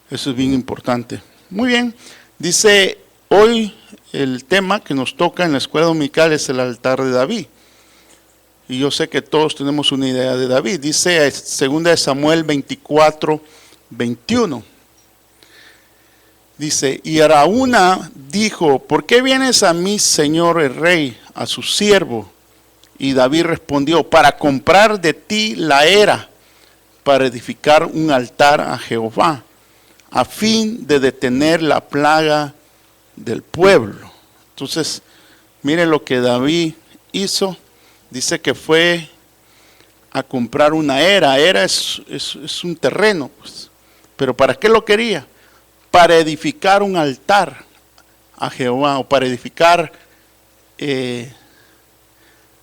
Eso es bien importante. Muy bien, dice hoy el tema que nos toca en la escuela dominical es el altar de David. Y yo sé que todos tenemos una idea de David. Dice 2 Samuel 24, 21. Dice, y Araúna dijo, ¿por qué vienes a mí, señor el rey, a su siervo? Y David respondió, para comprar de ti la era, para edificar un altar a Jehová, a fin de detener la plaga del pueblo. Entonces, miren lo que David hizo. Dice que fue a comprar una era. Era es un terreno, pues. Pero ¿para qué lo quería? Para edificar un altar a Jehová, o para edificar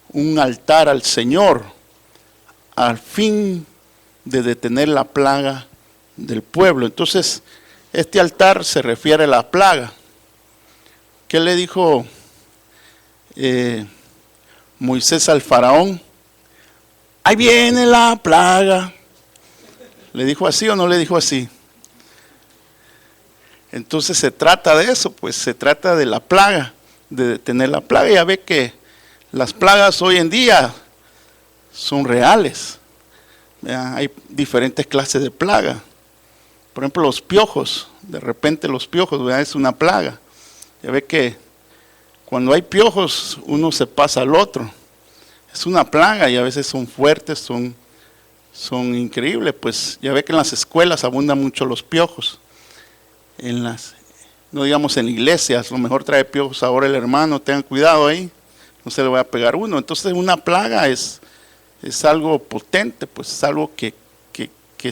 un altar al Señor, al fin de detener la plaga del pueblo. Entonces, este altar se refiere a la plaga. ¿Qué le dijo Moisés al faraón? Ahí viene la plaga. ¿Le dijo así o no le dijo así? Entonces se trata de eso, pues se trata de la plaga, de detener la plaga. Ya ve que las plagas hoy en día son reales. Hay diferentes clases de plaga. Por ejemplo, los piojos. De repente los piojos, ¿verdad? Es una plaga. Ya ve que cuando hay piojos, uno se pasa al otro. Es una plaga y a veces son fuertes, son increíbles. Pues ya ve que en las escuelas abundan mucho los piojos. No digamos en iglesias, a lo mejor trae piojos ahora el hermano, tengan cuidado ahí, no se le va a pegar uno. Entonces una plaga es algo potente, pues es algo que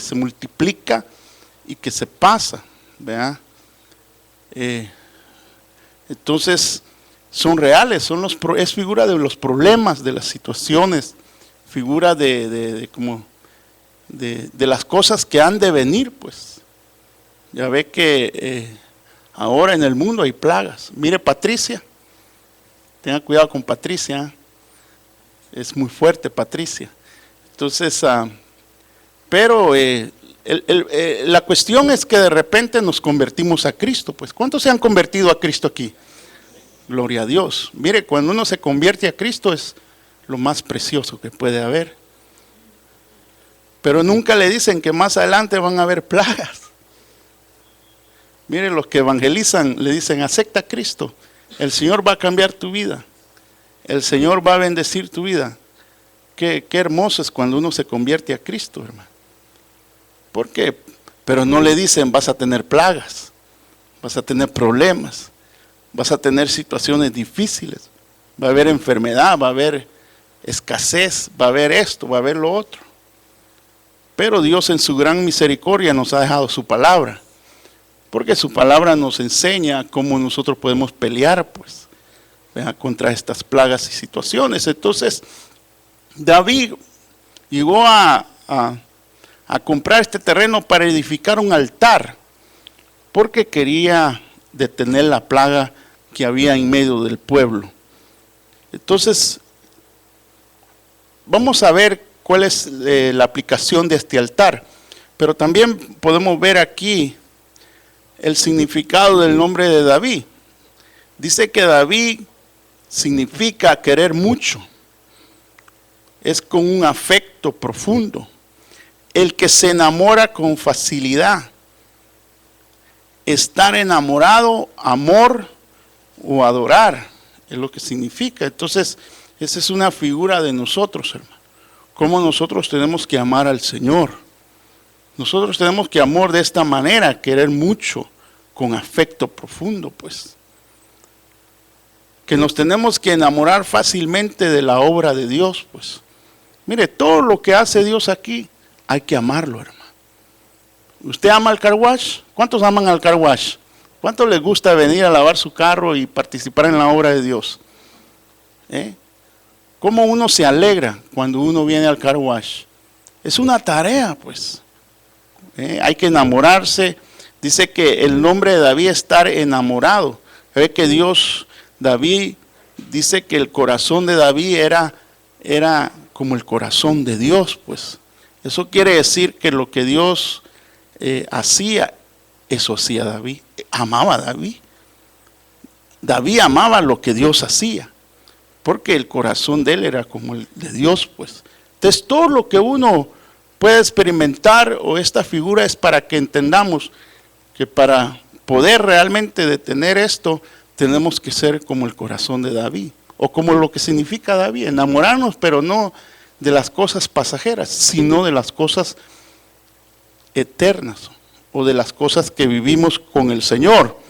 se multiplica y que se pasa, ¿verdad? Entonces son reales, es figura de los problemas, de las situaciones, figura de las cosas que han de venir, pues. Ya ve que ahora en el mundo hay plagas. Mire Patricia, tenga cuidado con Patricia, es muy fuerte Patricia. Entonces, pero la cuestión es que de repente nos convertimos a Cristo. Pues, ¿cuántos se han convertido a Cristo aquí? Gloria a Dios. Mire, cuando uno se convierte a Cristo es lo más precioso que puede haber. Pero nunca le dicen que más adelante van a haber plagas. Mire, los que evangelizan le dicen, acepta a Cristo, el Señor va a cambiar tu vida, el Señor va a bendecir tu vida. Qué hermoso es cuando uno se convierte a Cristo, hermano. ¿Por qué? Pero no le dicen, vas a tener plagas, vas a tener problemas, vas a tener situaciones difíciles, va a haber enfermedad, va a haber escasez, va a haber esto, va a haber lo otro. Pero Dios en su gran misericordia nos ha dejado su palabra. Porque su palabra nos enseña cómo nosotros podemos pelear, pues, ¿verdad?, contra estas plagas y situaciones. Entonces, David llegó a comprar este terreno para edificar un altar, porque quería detener la plaga que había en medio del pueblo. Entonces, vamos a ver cuál es la aplicación de este altar. Pero también podemos ver aquí el significado del nombre de David. Dice que David significa querer mucho. Es con un afecto profundo. El que se enamora con facilidad. Estar enamorado, amor o adorar, es lo que significa. Entonces, esa es una figura de nosotros, hermano. Cómo nosotros tenemos que amar al Señor. Nosotros tenemos que amar de esta manera, querer mucho, con afecto profundo, pues. Que nos tenemos que enamorar fácilmente de la obra de Dios, pues. Mire, todo lo que hace Dios aquí, hay que amarlo, hermano. ¿Usted ama al car wash? ¿Cuántos aman al car wash? ¿Cuántos les gusta venir a lavar su carro y participar en la obra de Dios? ¿Cómo uno se alegra cuando uno viene al car wash? Es una tarea, pues. Hay que enamorarse. Dice que el nombre de David es estar enamorado. Ve que David, dice que el corazón de David era como el corazón de Dios, pues. Eso quiere decir que lo que Dios hacía Eso hacía David. Amaba a David. David amaba lo que Dios hacía, porque el corazón de él era como el de Dios, pues. Entonces, todo lo que uno puede experimentar, o esta figura, es para que entendamos que para poder realmente detener esto, tenemos que ser como el corazón de David, o como lo que significa David, enamorarnos, pero no de las cosas pasajeras, sino de las cosas eternas, o de las cosas que vivimos con el Señor.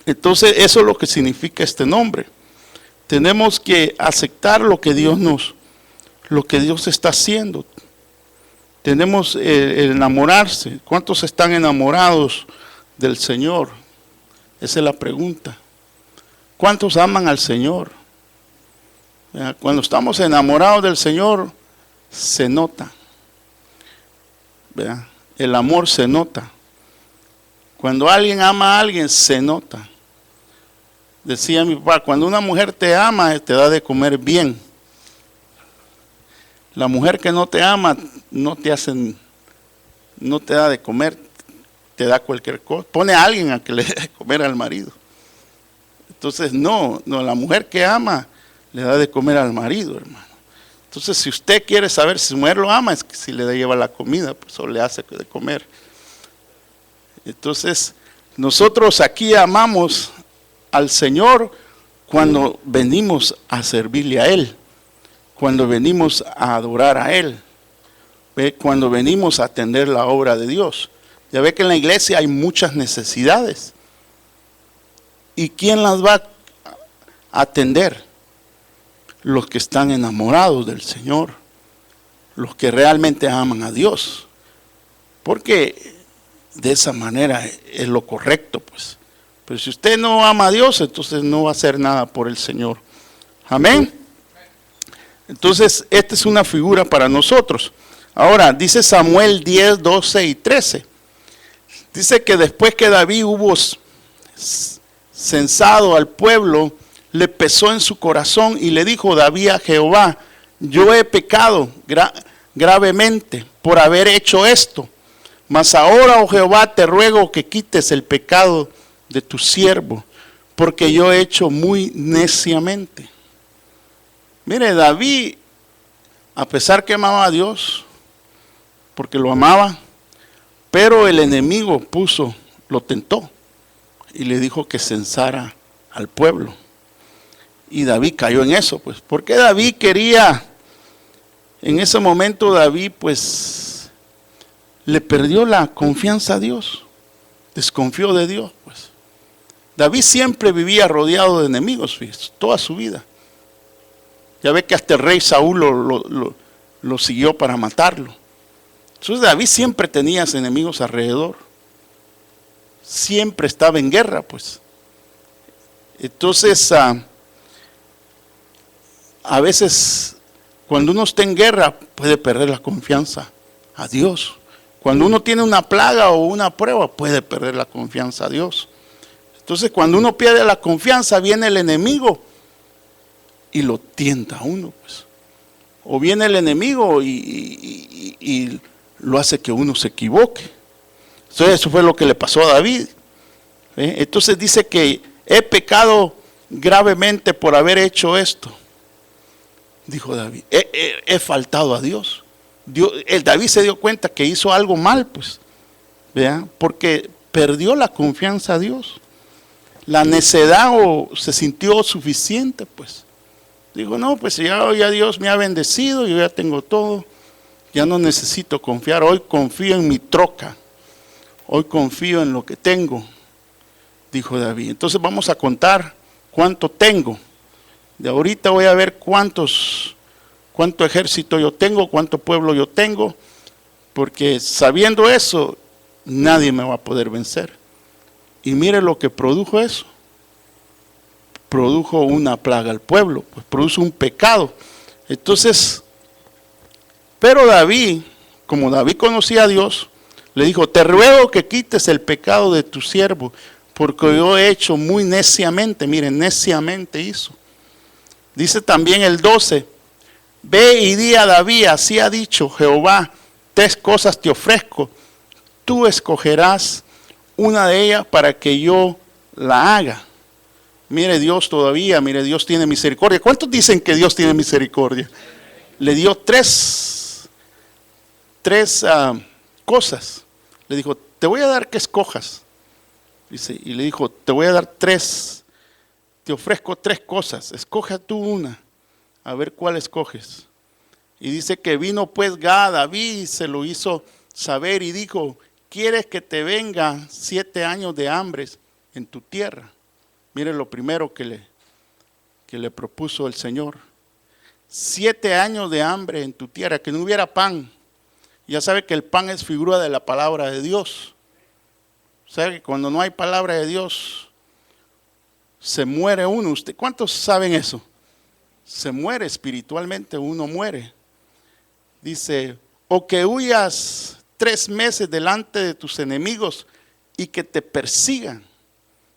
Entonces, eso es lo que significa este nombre. Tenemos que aceptar lo que Dios está haciendo. Tenemos el enamorarse. ¿Cuántos están enamorados del Señor? Esa es la pregunta. ¿Cuántos aman al Señor? Cuando estamos enamorados del Señor, se nota. ¿Verdad? El amor se nota. Cuando alguien ama a alguien, se nota. Decía mi papá, cuando una mujer te ama, te da de comer bien. La mujer que no te ama, no te da de comer, te da cualquier cosa. Pone a alguien a que le dé de comer al marido. Entonces, no, la mujer que ama, le da de comer al marido, hermano. Entonces, si usted quiere saber si su mujer lo ama, es que si le lleva la comida, pues o le hace de comer. Entonces, nosotros aquí amamos al Señor cuando venimos a servirle a Él, cuando venimos a adorar a Él, cuando venimos a atender la obra de Dios. Ya ve que en la iglesia hay muchas necesidades. ¿Y quién las va a atender? Los que están enamorados del Señor, los que realmente aman a Dios, porque de esa manera es lo correcto, pues. Pero si usted no ama a Dios, entonces no va a hacer nada por el Señor. Amén. Entonces, esta es una figura para nosotros. Ahora, dice Samuel 10, 12 y 13. Dice que después que David hubo censado al pueblo, le pesó en su corazón y le dijo David a Jehová: yo he pecado gravemente por haber hecho esto. Mas ahora, oh Jehová, te ruego que quites el pecado de tu siervo, porque yo he hecho muy neciamente. Mire, David, a pesar que amaba a Dios, porque lo amaba, pero el enemigo lo tentó y le dijo que censara al pueblo. Y David cayó en eso, pues, porque David quería, en ese momento David, pues, le perdió la confianza a Dios, desconfió de Dios, pues. David siempre vivía rodeado de enemigos, fíjate, toda su vida. Ya ve que hasta el rey Saúl lo siguió para matarlo. Entonces David siempre tenía enemigos alrededor. Siempre estaba en guerra, pues. Entonces, a veces, cuando uno está en guerra, puede perder la confianza a Dios. Cuando uno tiene una plaga o una prueba, puede perder la confianza a Dios. Entonces, cuando uno pierde la confianza, viene el enemigo y lo tienta a uno, pues. O viene el enemigo y lo hace que uno se equivoque. Entonces, eso fue lo que le pasó a David. Entonces dice que he pecado gravemente por haber hecho esto. Dijo David, he faltado a Dios. David se dio cuenta que hizo algo mal, pues. ¿Vea? Porque perdió la confianza a Dios. La necedad se sintió suficiente, pues. Dijo, no, pues ya Dios me ha bendecido, yo ya tengo todo, ya no necesito confiar, hoy confío en mi troca, hoy confío en lo que tengo, dijo David. Entonces vamos a contar cuánto tengo. De ahorita voy a ver cuánto ejército yo tengo, cuánto pueblo yo tengo, porque sabiendo eso, nadie me va a poder vencer. Y mire lo que produjo eso. Produjo una plaga al pueblo, pues produjo un pecado. Entonces, pero David, como David conocía a Dios, le dijo, te ruego que quites el pecado de tu siervo, porque yo he hecho muy neciamente. Miren, neciamente hizo. Dice también el 12, ve y di a David, así ha dicho Jehová, 3 cosas te ofrezco, tú escogerás una de ellas para que yo la haga. Mire Dios todavía, mire Dios tiene misericordia. ¿Cuántos dicen que Dios tiene misericordia? Le dio tres cosas. Le dijo, te voy a dar que escojas. Dice, y le dijo, te voy a dar te ofrezco tres cosas. Escoge tú una, a ver cuál escoges. Y dice que vino pues Gad a David y se lo hizo saber y dijo, ¿quieres que te venga 7 años de hambres en tu tierra? Mire lo primero que le propuso el Señor. 7 años de hambre en tu tierra, que no hubiera pan. Ya sabe que el pan es figura de la palabra de Dios. Sabe que cuando no hay palabra de Dios, se muere uno. ¿Cuántos saben eso? Se muere espiritualmente, uno muere. Dice, o que huyas 3 meses delante de tus enemigos y que te persigan.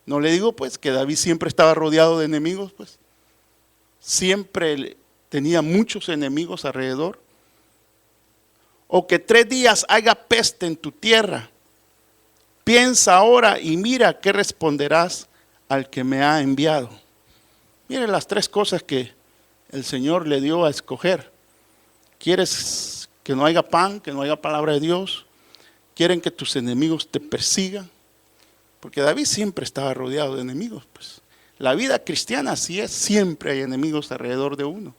No le digo pues que David siempre estaba rodeado de enemigos, pues. Siempre tenía muchos enemigos alrededor. O que 3 días haya peste en tu tierra. Piensa ahora y mira qué responderás al que me ha enviado. Mire las 3 cosas que el Señor le dio a escoger. ¿Quieres que no haya pan, que no haya palabra de Dios? ¿Quieren que tus enemigos te persigan? Porque David siempre estaba rodeado de enemigos, pues. La vida cristiana así es, siempre hay enemigos alrededor de uno.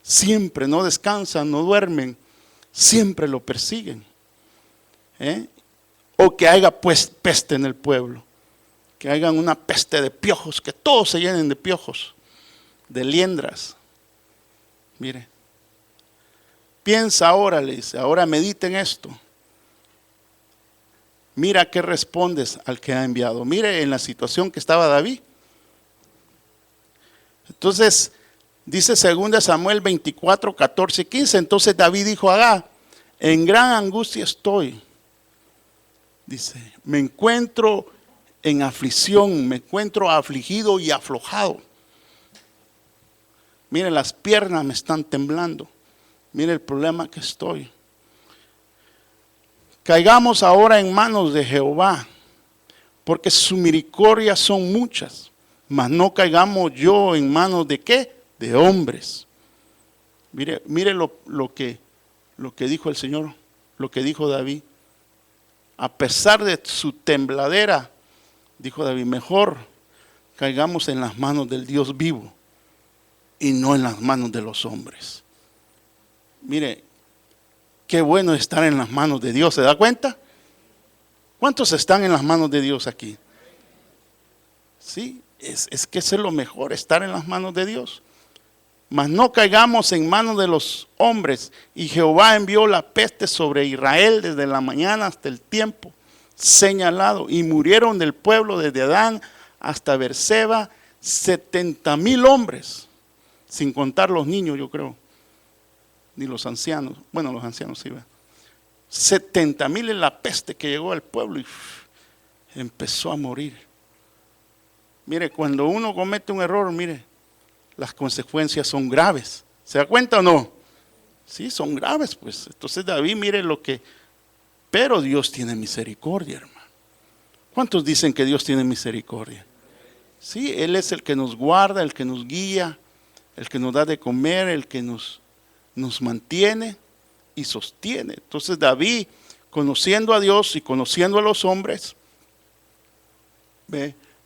Siempre, no descansan, no duermen, siempre lo persiguen. O que haya pues peste en el pueblo, que haya una peste de piojos, que todos se llenen de piojos, de liendras. Mire, piensa ahora, le dice, ahora medita en esto. Mira qué respondes al que ha enviado. Mire en la situación que estaba David. Entonces, dice 2 Samuel 24, 14, 15. Entonces David dijo a Gad, en gran angustia estoy. Dice, me encuentro en aflicción, me encuentro afligido y aflojado. Mire, las piernas me están temblando. Mire el problema que estoy. Caigamos ahora en manos de Jehová, porque sus misericordias son muchas, mas no caigamos yo en manos de ¿qué? De hombres. Mire lo que dijo el Señor, lo que dijo David. A pesar de su tembladera, dijo David, mejor caigamos en las manos del Dios vivo y no en las manos de los hombres. Mire, qué bueno estar en las manos de Dios, ¿se da cuenta? ¿Cuántos están en las manos de Dios aquí? Sí, es que eso es lo mejor, estar en las manos de Dios. Mas no caigamos en manos de los hombres. Y Jehová envió la peste sobre Israel desde la mañana hasta el tiempo señalado. Y murieron del pueblo desde Adán hasta Beerseba 70,000 hombres, sin contar los niños, yo creo. Ni los ancianos, bueno, los ancianos sí, 70,000 en la peste que llegó al pueblo y empezó a morir. Mire, cuando uno comete un error, mire, las consecuencias son graves. ¿Se da cuenta o no? Sí, son graves, pues. Entonces David, mire pero Dios tiene misericordia, hermano. ¿Cuántos dicen que Dios tiene misericordia? Sí, Él es el que nos guarda, el que nos guía, el que nos da de comer, el que nos mantiene y sostiene. Entonces David, conociendo a Dios y conociendo a los hombres,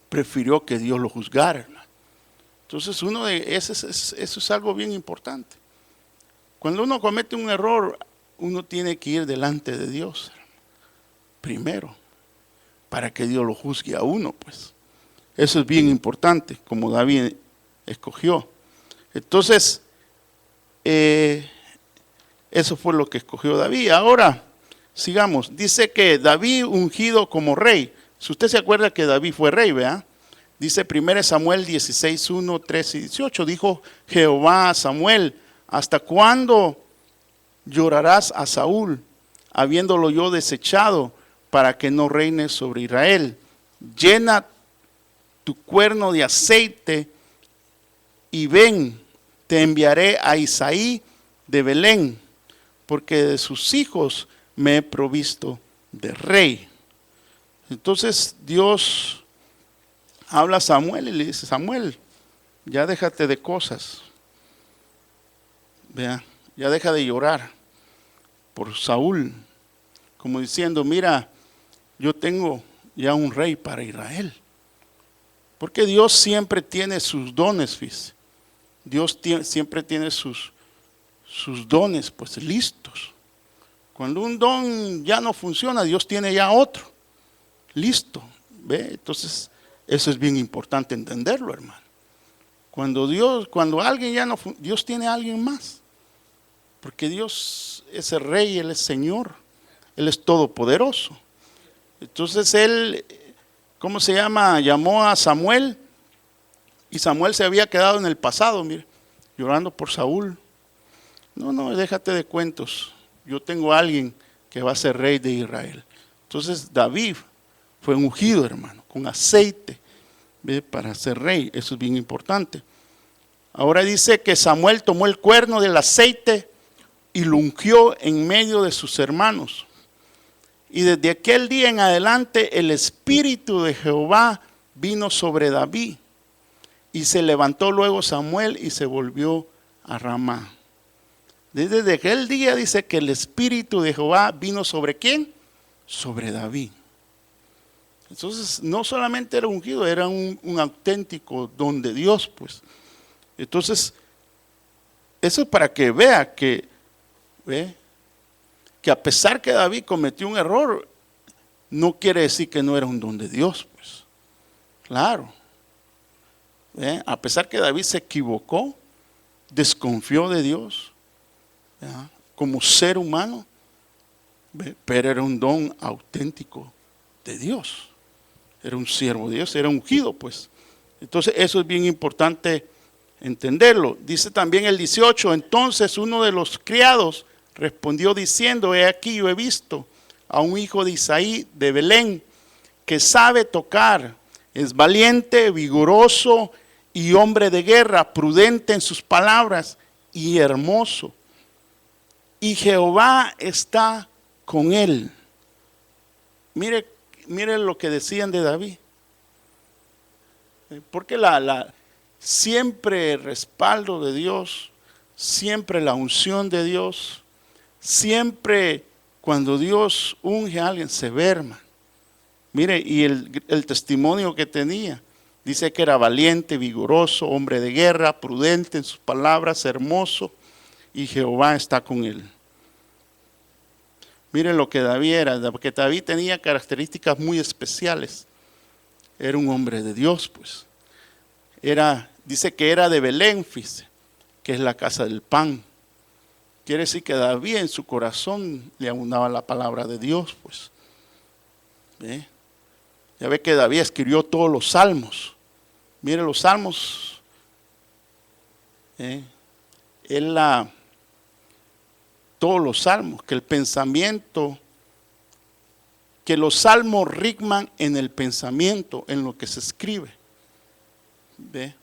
prefirió que Dios lo juzgara, hermano. Entonces eso es algo bien importante. Cuando uno comete un error, uno tiene que ir delante de Dios primero, para que Dios lo juzgue a uno, pues. Eso es bien importante, como David escogió. Entonces, eso fue lo que escogió David. Ahora, sigamos. Dice que David ungido como rey. Si usted se acuerda que David fue rey, ¿verdad? Dice 1 Samuel 16, 1, 13 y 18. Dijo Jehová a Samuel, ¿hasta cuándo llorarás a Saúl, habiéndolo yo desechado, para que no reine sobre Israel? Llena tu cuerno de aceite y ven, te enviaré a Isaí de Belén, porque de sus hijos me he provisto de rey. Entonces Dios habla a Samuel y le dice: Samuel, ya déjate de cosas. Vea, ya deja de llorar por Saúl. Como diciendo: mira, yo tengo ya un rey para Israel. Porque Dios siempre tiene sus dones, fíjese. Dios siempre tiene sus dones pues listos. Cuando un don ya no funciona, Dios tiene ya otro listo. ¿Ve? Entonces, eso es bien importante entenderlo, hermano. Cuando alguien ya no funciona, Dios tiene a alguien más. Porque Dios es el Rey, Él es Señor, Él es todopoderoso. Entonces Él, ¿cómo se llama? Llamó a Samuel, y Samuel se había quedado en el pasado, mire, llorando por Saúl. No, déjate de cuentos. Yo tengo a alguien que va a ser rey de Israel. Entonces David fue ungido, hermano, con aceite, ¿ve? Para ser rey. Eso es bien importante. Ahora dice que Samuel tomó el cuerno del aceite y lo ungió en medio de sus hermanos. Y desde aquel día en adelante el Espíritu de Jehová vino sobre David. Y se levantó luego Samuel y se volvió a Ramá. Desde aquel día dice que el Espíritu de Jehová vino sobre ¿quién? Sobre David. Entonces no solamente era ungido, era un auténtico don de Dios, pues. Entonces, eso es para que vea que a pesar que David cometió un error, no quiere decir que no era un don de Dios, pues. Claro. A pesar que David se equivocó, desconfió de Dios, como ser humano, pero era un don auténtico de Dios. Era un siervo de Dios, era ungido, pues. Entonces eso es bien importante entenderlo. Dice también el 18, entonces uno de los criados respondió diciendo: he aquí, yo he visto a un hijo de Isaí de Belén que sabe tocar, es valiente, vigoroso y hombre de guerra, prudente en sus palabras y hermoso. Y Jehová está con él. Mire lo que decían de David. Porque siempre el respaldo de Dios, siempre la unción de Dios, siempre cuando Dios unge a alguien se ve, hermano. Mire, y el testimonio que tenía, dice que era valiente, vigoroso, hombre de guerra, prudente en sus palabras, hermoso, y Jehová está con él. Miren lo que David era, porque David tenía características muy especiales. Era un hombre de Dios, pues. Dice que era de Belén, fíjese, que es la casa del pan. Quiere decir que David en su corazón le abundaba la palabra de Dios, pues. Ya ve que David escribió todos los salmos. Mire los salmos. Todos los salmos, que el pensamiento, que los salmos ritman en el pensamiento, en lo que se escribe. ¿Ve?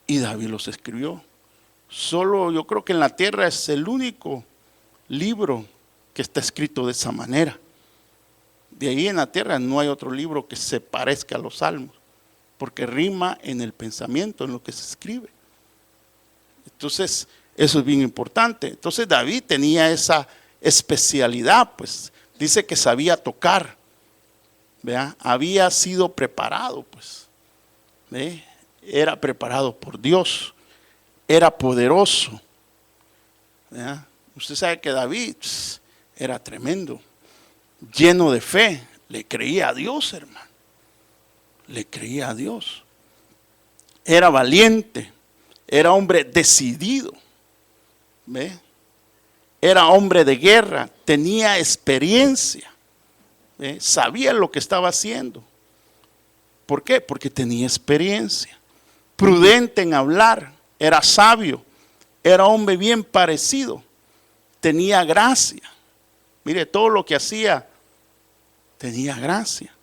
Y David los escribió. Solo yo creo que en la tierra es el único libro que está escrito de esa manera. De ahí en la tierra no hay otro libro que se parezca a los salmos, porque rima en el pensamiento, en lo que se escribe. Entonces, eso es bien importante. Entonces David tenía esa especialidad, pues. Dice que sabía tocar. ¿Vea? Había sido preparado, pues. ¿Ve? Era preparado por Dios. Era poderoso. ¿Vea? Usted sabe que David era tremendo. Lleno de fe. Le creía a Dios, hermano. Le creía a Dios. Era valiente. Era hombre decidido. ¿Ve? Era hombre de guerra, tenía experiencia, ¿ve? Sabía lo que estaba haciendo. ¿Por qué? Porque tenía experiencia. Prudente en hablar, era sabio, era hombre bien parecido, tenía gracia. Mire, todo lo que hacía tenía gracia.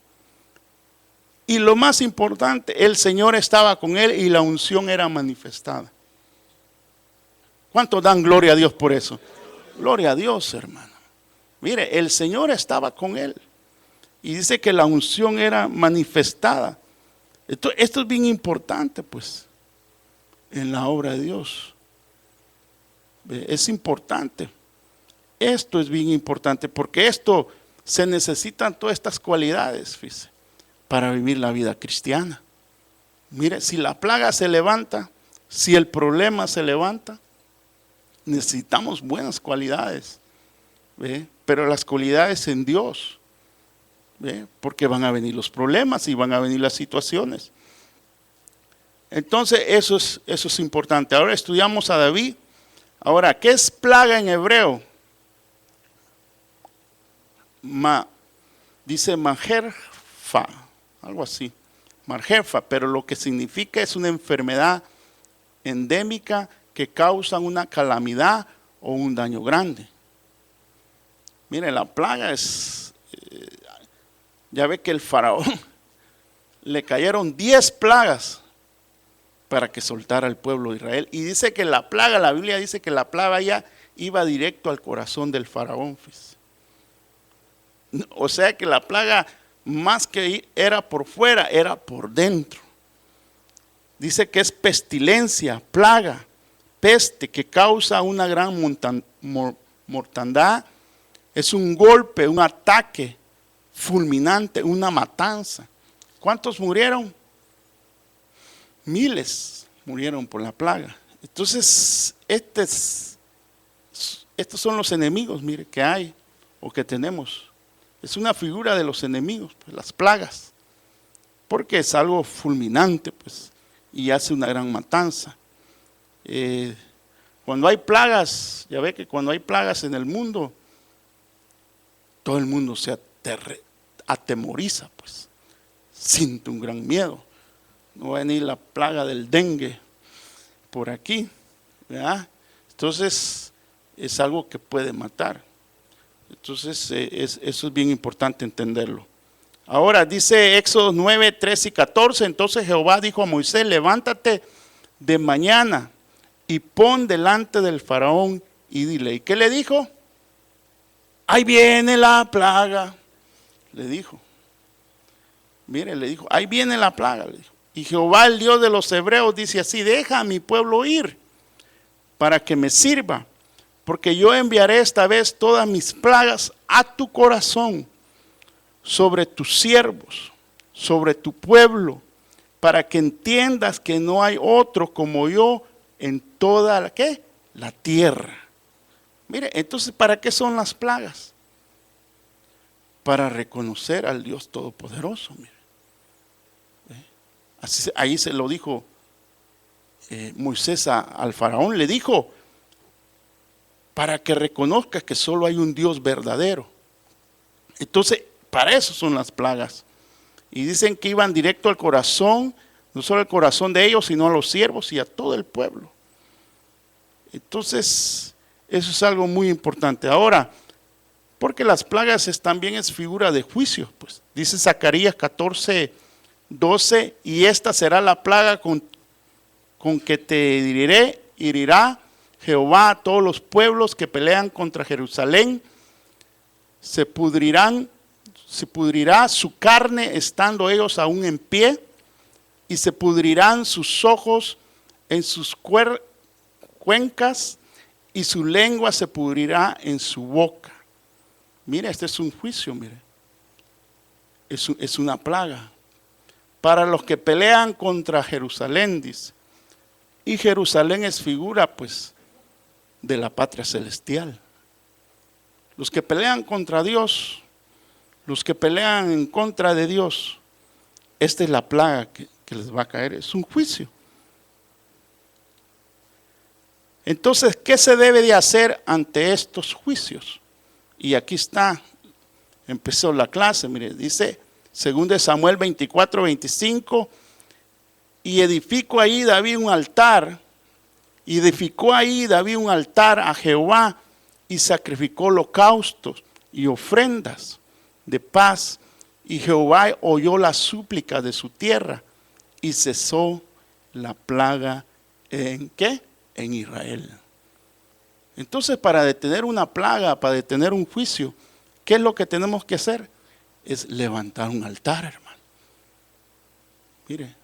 Y lo más importante, el Señor estaba con él y la unción era manifestada. ¿Cuántos dan gloria a Dios por eso? Gloria a Dios, hermano. Mire, el Señor estaba con él. Y dice que la unción era manifestada. Esto es bien importante, pues, en la obra de Dios. Es importante. Esto es bien importante porque esto se necesitan todas estas cualidades, fíjese, para vivir la vida cristiana. Mire, si la plaga se levanta, si el problema se levanta, necesitamos buenas cualidades, ¿ve? Pero las cualidades en Dios, ¿ve? Porque van a venir los problemas y van a venir las situaciones. Entonces eso es importante. Ahora estudiamos a David. Ahora, ¿qué es plaga en hebreo? Dice Majerfa, algo así, Majerfa, pero lo que significa es una enfermedad endémica que causa una calamidad o un daño grande. Mire, la plaga es, ya ve que el faraón le cayeron 10 plagas para que soltara al pueblo de Israel. Y dice que la plaga, la Biblia dice que la plaga ya iba directo al corazón del faraón. O sea que la plaga más que era por fuera, era por dentro. Dice que es pestilencia, plaga, peste que causa una gran mortandad. Es un golpe, un ataque fulminante, una matanza. ¿Cuántos murieron? Miles murieron por la plaga. Entonces, estos son los enemigos, mire, que hay o que tenemos. Es una figura de los enemigos, pues, las plagas, porque es algo fulminante, pues, y hace una gran matanza. Cuando hay plagas, ya ve que cuando hay plagas en el mundo, todo el mundo se atemoriza, pues, siente un gran miedo. No va a venir la plaga del dengue por aquí, ¿verdad? Entonces, es algo que puede matar. Entonces, eso es bien importante entenderlo. Ahora, dice Éxodo 9, 13 y 14, entonces Jehová dijo a Moisés, levántate de mañana y pon delante del faraón y dile. ¿Y qué le dijo? Ahí viene la plaga, le dijo. Mire, le dijo, ahí viene la plaga, le dijo. Y Jehová, el Dios de los hebreos, dice así, deja a mi pueblo ir para que me sirva, porque yo enviaré esta vez todas mis plagas a tu corazón, sobre tus siervos, sobre tu pueblo, para que entiendas que no hay otro como yo en toda la tierra. Mire, entonces, ¿para qué son las plagas? Para reconocer al Dios Todopoderoso, mire. Así, ahí se lo dijo Moisés al faraón, le dijo, para que reconozcas que solo hay un Dios verdadero. Entonces, para eso son las plagas. Y dicen que iban directo al corazón, no solo al corazón de ellos, sino a los siervos y a todo el pueblo. Entonces, eso es algo muy importante. Ahora, porque las plagas también es figura de juicio, pues. Dice Zacarías 14, 12, y esta será la plaga con que te herirá Jehová a todos los pueblos que pelean contra Jerusalén. Se pudrirá su carne estando ellos aún en pie, y se pudrirán sus ojos en sus cuencas, y su lengua se pudrirá en su boca. Mire, este es un juicio, mire. Es una plaga. Para los que pelean contra Jerusalén, dice. Y Jerusalén es figura, pues, de la patria celestial. Los que pelean contra Dios, los que pelean en contra de Dios, esta es la plaga que les va a caer, es un juicio. Entonces, ¿qué se debe de hacer ante estos juicios? Y aquí está, empezó la clase, mire, dice 2 Samuel 24, 25, y edificó ahí David un altar a Jehová, y sacrificó holocaustos y ofrendas de paz, y Jehová oyó la súplica de su tierra, y cesó la plaga ¿en qué? En Israel. Entonces, para detener una plaga, para detener un juicio, ¿qué es lo que tenemos que hacer? es levantar un altar, hermano. Mire,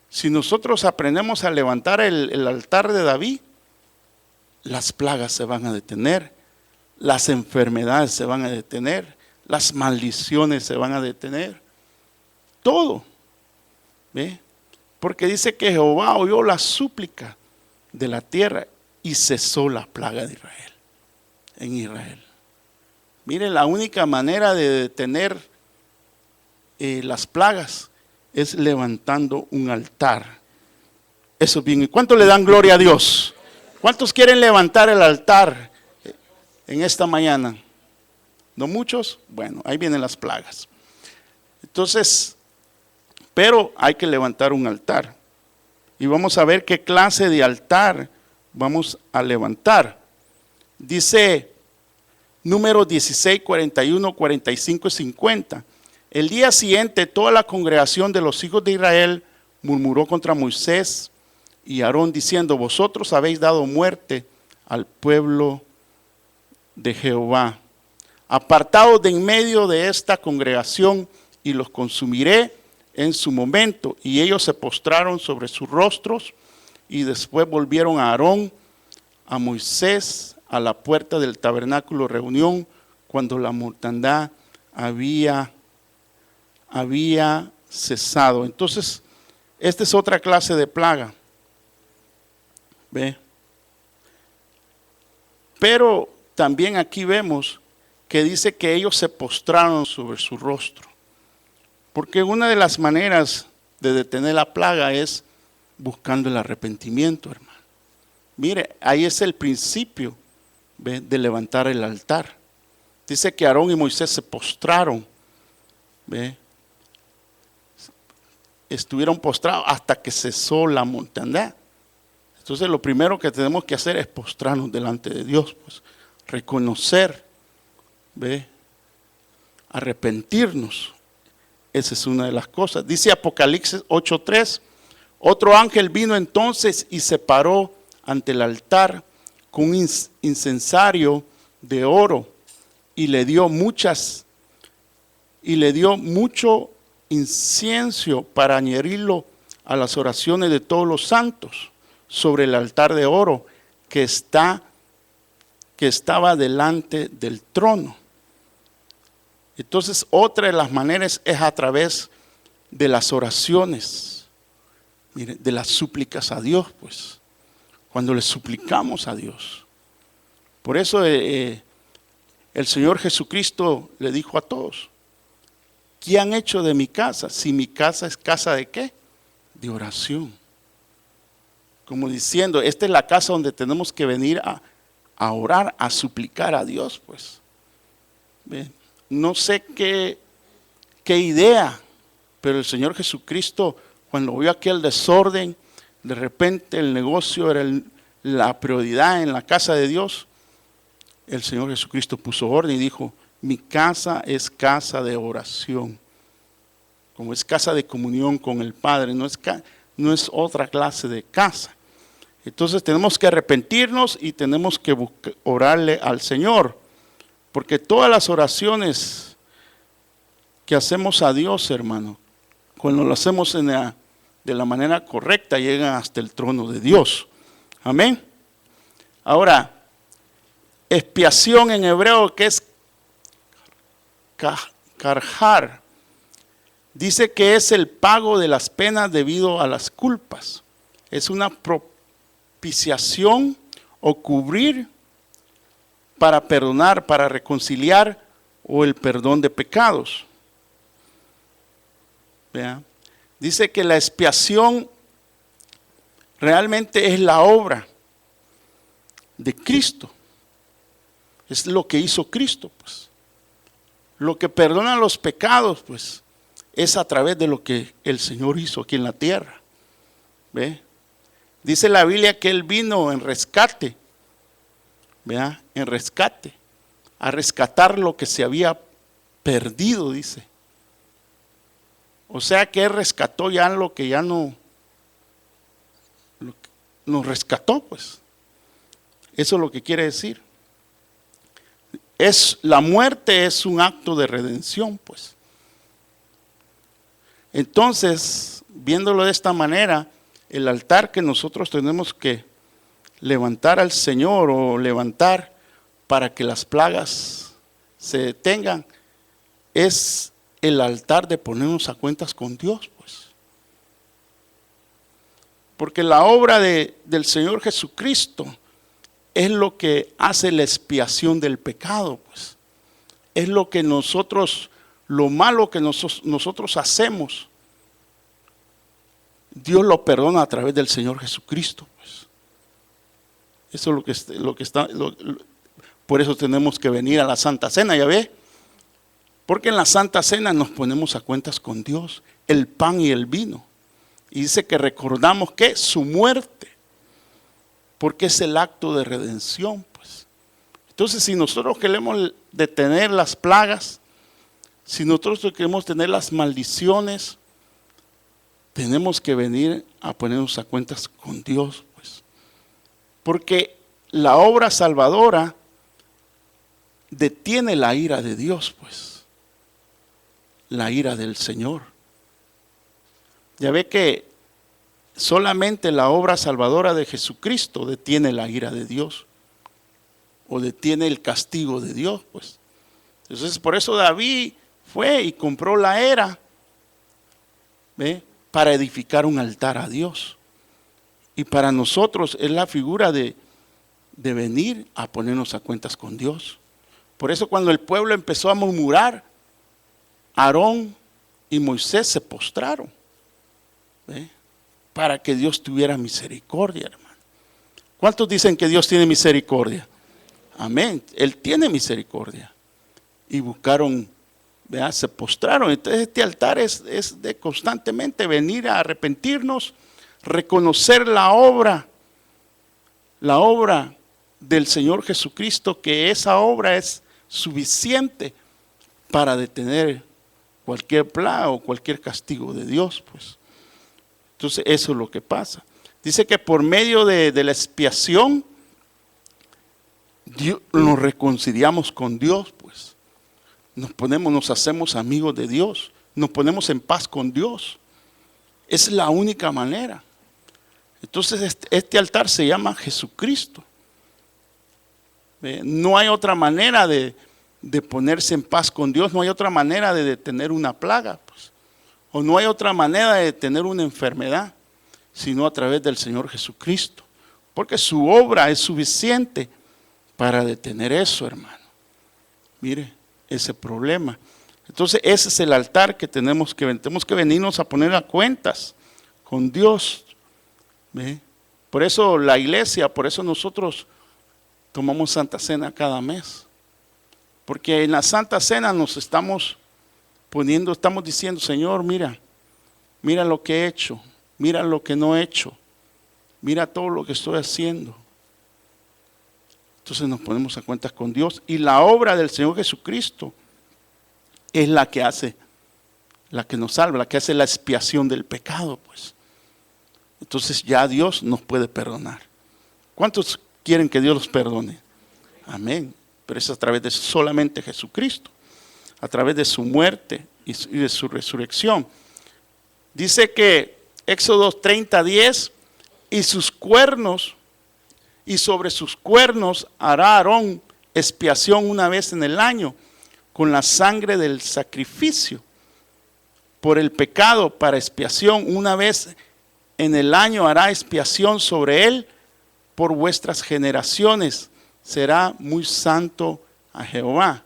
si nosotros aprendemos a levantar el altar de David, las plagas se van a detener, las enfermedades se van a detener, las maldiciones se van a detener, todo. ¿Ve? Porque dice que Jehová oyó la súplica de la tierra y cesó la plaga de Israel, en Israel. Miren, la única manera de detener las plagas es levantando un altar. Eso es bien. ¿Y cuánto le dan gloria a Dios? ¿Cuántos quieren levantar el altar en esta mañana? ¿No muchos? Bueno, ahí vienen las plagas. Entonces, pero hay que levantar un altar. Y vamos a ver qué clase de altar vamos a levantar. Dice Números 16, 41, 45 y 50. El día siguiente toda la congregación de los hijos de Israel murmuró contra Moisés y Aarón diciendo: vosotros habéis dado muerte al pueblo de Jehová. Apartaos de en medio de esta congregación y los consumiré en su momento. Y ellos se postraron sobre sus rostros y después volvieron a Aarón, a Moisés, a la puerta del tabernáculo de reunión, cuando la mortandad había cesado. Entonces, esta es otra clase de plaga. ¿Ve? Pero también aquí vemos que dice que ellos se postraron sobre su rostro. Porque una de las maneras de detener la plaga es buscando el arrepentimiento, hermano. Mire, ahí es el principio, ¿ve?, de levantar el altar. Dice que Aarón y Moisés se postraron, ¿ve? Estuvieron postrados hasta que cesó la mortandad. Entonces lo primero que tenemos que hacer es postrarnos delante de Dios, pues, reconocer, ¿ve?, arrepentirnos. Esa es una de las cosas. Dice Apocalipsis 8:3, otro ángel vino entonces y se paró ante el altar con un incensario de oro y le dio mucho incienso para añadirlo a las oraciones de todos los santos sobre el altar de oro que estaba delante del trono. Entonces, otra de las maneras es a través de las oraciones, mire, de las súplicas a Dios, pues, cuando le suplicamos a Dios. Por eso el Señor Jesucristo le dijo a todos: ¿qué han hecho de mi casa? Si mi casa es casa de ¿qué? De oración. Como diciendo, esta es la casa donde tenemos que venir a orar, a suplicar a Dios, pues. ¿Ven? No sé qué idea, pero el Señor Jesucristo, cuando vio aquel desorden, de repente el negocio era la prioridad en la casa de Dios. El Señor Jesucristo puso orden y dijo: mi casa es casa de oración, como es casa de comunión con el Padre, no es otra clase de casa. Entonces tenemos que arrepentirnos y tenemos que orarle al Señor, porque todas las oraciones que hacemos a Dios, hermano, cuando lo hacemos de la manera correcta, llegan hasta el trono de Dios. Amén. Ahora, expiación en hebreo, que es karjar, dice que es el pago de las penas debido a las culpas. Es una propiciación o cubrir para perdonar, para reconciliar, o el perdón de pecados. ¿Vea? Dice que la expiación realmente es la obra de Cristo. Es lo que hizo Cristo, pues. Lo que perdona los pecados, pues, es a través de lo que el Señor hizo aquí en la tierra. ¿Ve? Dice la Biblia que Él vino en rescate. ¿Vea? En rescate. A rescatar lo que se había perdido, dice. O sea que Él rescató ya lo que ya no, nos rescató, pues. Eso es lo que quiere decir. la muerte es un acto de redención, pues. Entonces, viéndolo de esta manera, el altar que nosotros tenemos que levantar al Señor o levantar para que las plagas se detengan, es el altar de ponernos a cuentas con Dios, pues. Porque la obra del Señor Jesucristo es lo que hace la expiación del pecado, pues. Es lo que nosotros, lo malo que nosotros hacemos, Dios lo perdona a través del Señor Jesucristo, pues. Eso es lo que está, por eso tenemos que venir a la Santa Cena, ¿ya ve? Porque en la Santa Cena nos ponemos a cuentas con Dios, el pan y el vino. Y dice que recordamos que su muerte, porque es el acto de redención, pues. Entonces, si nosotros queremos detener las plagas, si nosotros queremos tener las maldiciones, tenemos que venir a ponernos a cuentas con Dios, pues. Porque la obra salvadora detiene la ira de Dios, pues. La ira del Señor. Ya ve que solamente la obra salvadora de Jesucristo detiene la ira de Dios, o detiene el castigo de Dios, pues. Entonces, por eso David fue y compró la era, ¿ve?, para edificar un altar a Dios. Y para nosotros es la figura de venir a ponernos a cuentas con Dios. Por eso cuando el pueblo empezó a murmurar, Aarón y Moisés se postraron, ¿ve?, para que Dios tuviera misericordia, hermano. ¿Cuántos dicen que Dios tiene misericordia? Amén. Él tiene misericordia. Y buscaron, ¿verdad?, se postraron. Entonces este altar es de constantemente venir a arrepentirnos, reconocer la obra del Señor Jesucristo, que esa obra es suficiente para detener cualquier plaga o cualquier castigo de Dios, pues. Entonces eso es lo que pasa. Dice que por medio de la expiación nos reconciliamos con Dios, pues. Nos hacemos amigos de Dios, nos ponemos en paz con Dios. Es la única manera. Entonces este altar se llama Jesucristo. No hay otra manera de ponerse en paz con Dios, no hay otra manera de detener una plaga, pues. O no hay otra manera de detener una enfermedad, sino a través del Señor Jesucristo. Porque su obra es suficiente para detener eso, hermano. Mire, ese problema. Entonces ese es el altar que tenemos que venirnos a poner a cuentas con Dios. ¿Ve? Por eso la iglesia, por eso nosotros tomamos Santa Cena cada mes. Porque en la Santa Cena nos estamos diciendo, Señor, mira lo que he hecho, mira lo que no he hecho, mira todo lo que estoy haciendo. Entonces nos ponemos a cuentas con Dios y la obra del Señor Jesucristo es la que nos salva, la que hace la expiación del pecado, pues. Entonces ya Dios nos puede perdonar. ¿Cuántos quieren que Dios los perdone? Amén. Pero es a través de solamente Jesucristo, a través de su muerte y de su resurrección. Dice que Éxodo 30:10, y sobre sus cuernos hará Aarón expiación una vez en el año con la sangre del sacrificio por el pecado para expiación. Una vez en el año hará expiación sobre él por vuestras generaciones. Será muy santo a Jehová.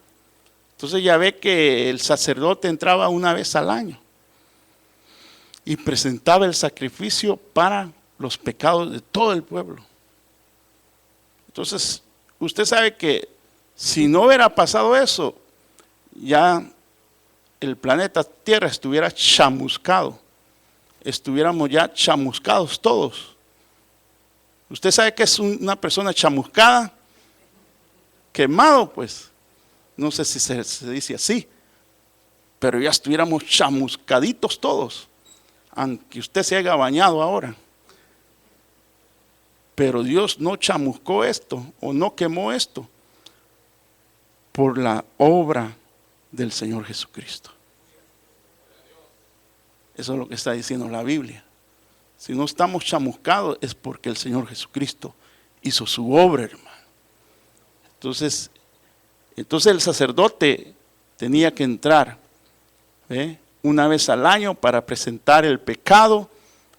Entonces ya ve que el sacerdote entraba una vez al año y presentaba el sacrificio para los pecados de todo el pueblo. Entonces, usted sabe que si no hubiera pasado eso, ya el planeta Tierra estuviera chamuscado. Estuviéramos ya chamuscados todos. ¿Usted sabe qué es una persona chamuscada? Quemado, pues. No sé si se dice así, pero ya estuviéramos chamuscaditos todos, aunque usted se haya bañado ahora. Pero Dios no chamuscó esto o no quemó esto, por la obra del Señor Jesucristo. Eso es lo que está diciendo la Biblia. Si no estamos chamuscados es porque el Señor Jesucristo hizo su obra, hermano. Entonces el sacerdote tenía que entrar una vez al año para presentar el pecado,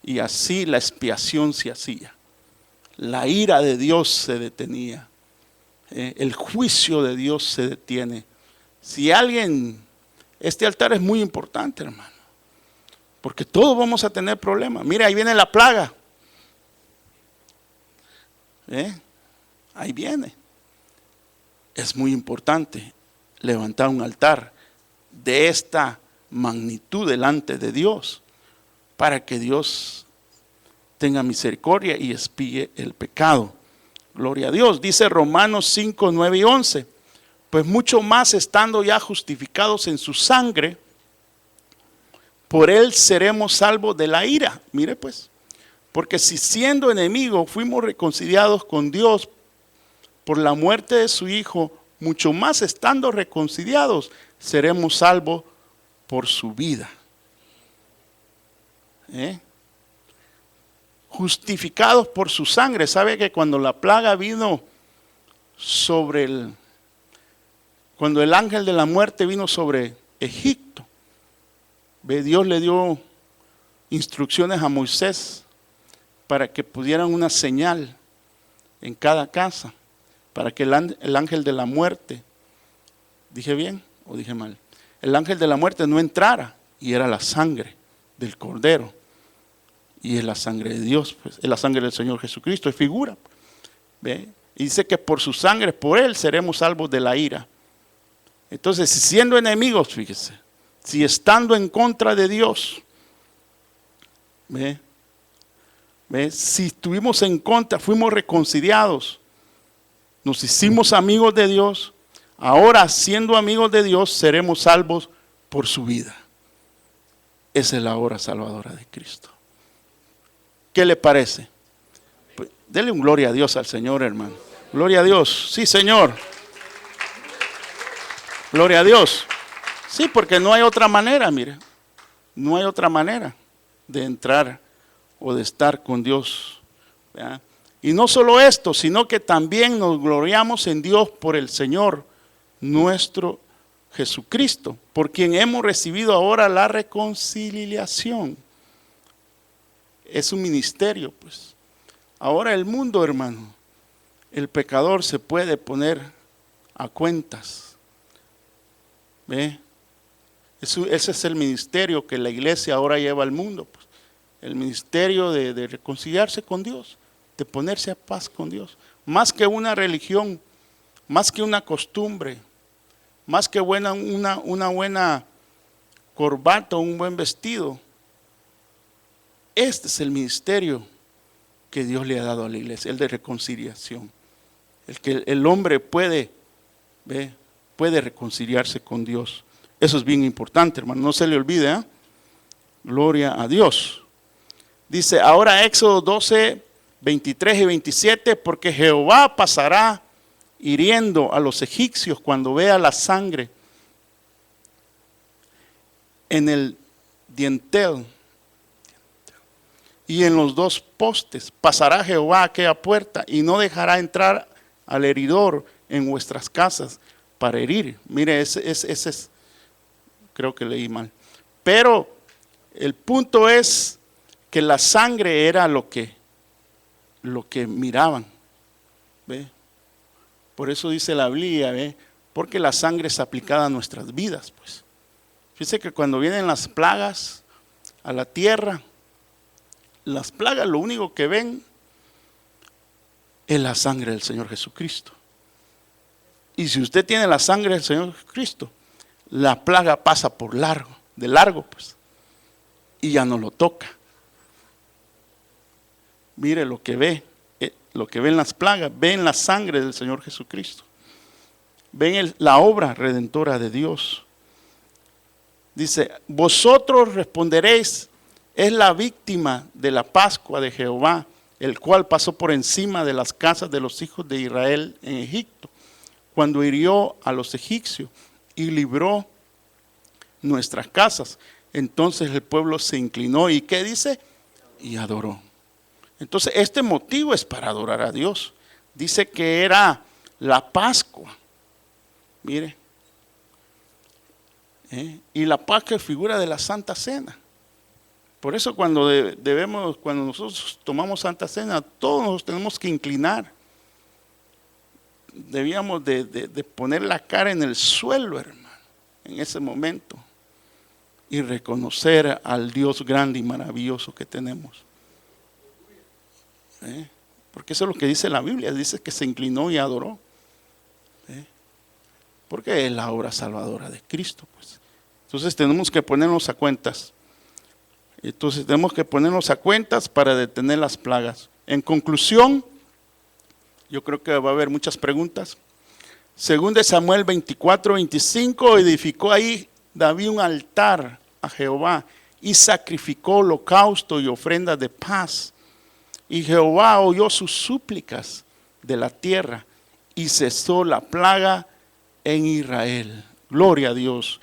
y así la expiación se hacía. La ira de Dios se detenía. El juicio de Dios se detiene. Este altar es muy importante, hermano, porque todos vamos a tener problemas. Mira, ahí viene la plaga. Ahí viene. Es muy importante levantar un altar de esta magnitud delante de Dios, para que Dios tenga misericordia y expíe el pecado. Gloria a Dios. Dice Romanos 5, 9 y 11. Pues mucho más estando ya justificados en su sangre, por él seremos salvos de la ira. Mire pues, porque si siendo enemigos fuimos reconciliados con Dios por la muerte de su Hijo, mucho más estando reconciliados seremos salvos por su vida. Justificados por su sangre. ¿Sabe que cuando la plaga vino cuando el ángel de la muerte vino sobre Egipto, Dios le dio instrucciones a Moisés para que pudieran una señal en cada casa, para que el ángel de la muerte, ¿dije bien o dije mal? El ángel de la muerte no entrara, y era la sangre del Cordero, y es la sangre de Dios, pues, es la sangre del Señor Jesucristo, es figura. Y dice que por su sangre, por él seremos salvos de la ira. Entonces, si siendo enemigos, fíjese, si estando en contra de Dios, si estuvimos en contra, fuimos reconciliados, nos hicimos amigos de Dios, ahora siendo amigos de Dios seremos salvos por su vida. Esa es la obra salvadora de Cristo. ¿Qué le parece? Pues, dele un gloria a Dios al Señor, hermano. Gloria a Dios. Sí, Señor. Gloria a Dios. Sí, porque no hay otra manera, mire. No hay otra manera de entrar o de estar con Dios. ¿Verdad? Y no solo esto, sino que también nos gloriamos en Dios por el Señor nuestro Jesucristo, por quien hemos recibido ahora la reconciliación. Es un ministerio, pues. Ahora el mundo, hermano, el pecador se puede poner a cuentas. Ese es el ministerio que la iglesia ahora lleva al mundo, pues. El ministerio de reconciliarse con Dios, de ponerse a paz con Dios. Más que una religión, más que una costumbre, más que una buena corbata o un buen vestido. Este es el ministerio que Dios le ha dado a la iglesia, el de reconciliación. El que el hombre puede reconciliarse con Dios. Eso es bien importante, hermano, no se le olvide. Gloria a Dios. Dice ahora Éxodo 12, 23 y 27, porque Jehová pasará hiriendo a los egipcios cuando vea la sangre en el dintel y en los dos postes. Pasará Jehová a aquella puerta y no dejará entrar al heridor en vuestras casas para herir. Mire, ese es, creo que leí mal. Pero el punto es que la sangre era lo que miraban. ¿Ve? Por eso dice la Biblia, porque la sangre es aplicada a nuestras vidas. Pues. Fíjense que cuando vienen las plagas a la tierra, las plagas lo único que ven es la sangre del Señor Jesucristo. Y si usted tiene la sangre del Señor Jesucristo, la plaga pasa de largo, pues, y ya no lo toca. Mire lo que ven las plagas, ven la sangre del Señor Jesucristo. Ven la obra redentora de Dios. Dice, vosotros responderéis, es la víctima de la Pascua de Jehová, el cual pasó por encima de las casas de los hijos de Israel en Egipto. cuando hirió a los egipcios y libró nuestras casas. Entonces el pueblo se inclinó y ¿qué dice? Y adoró. Entonces este motivo es para adorar a Dios. Dice que era la Pascua. Mire. Y la Pascua es figura de la Santa Cena. Por eso cuando cuando nosotros tomamos Santa Cena, todos nos tenemos que inclinar. Debíamos de poner la cara en el suelo, hermano, en ese momento. Y reconocer al Dios grande y maravilloso que tenemos. Porque eso es lo que dice la Biblia, dice que se inclinó y adoró. Porque es la obra salvadora de Cristo, pues. Entonces tenemos que ponernos a cuentas. Entonces tenemos que ponernos a cuentas para detener las plagas. En conclusión, yo creo que va a haber muchas preguntas. Según de Samuel 24:25, edificó ahí David un altar a Jehová y sacrificó holocausto y ofrendas de paz. Y Jehová oyó sus súplicas de la tierra y cesó la plaga en Israel. Gloria a Dios.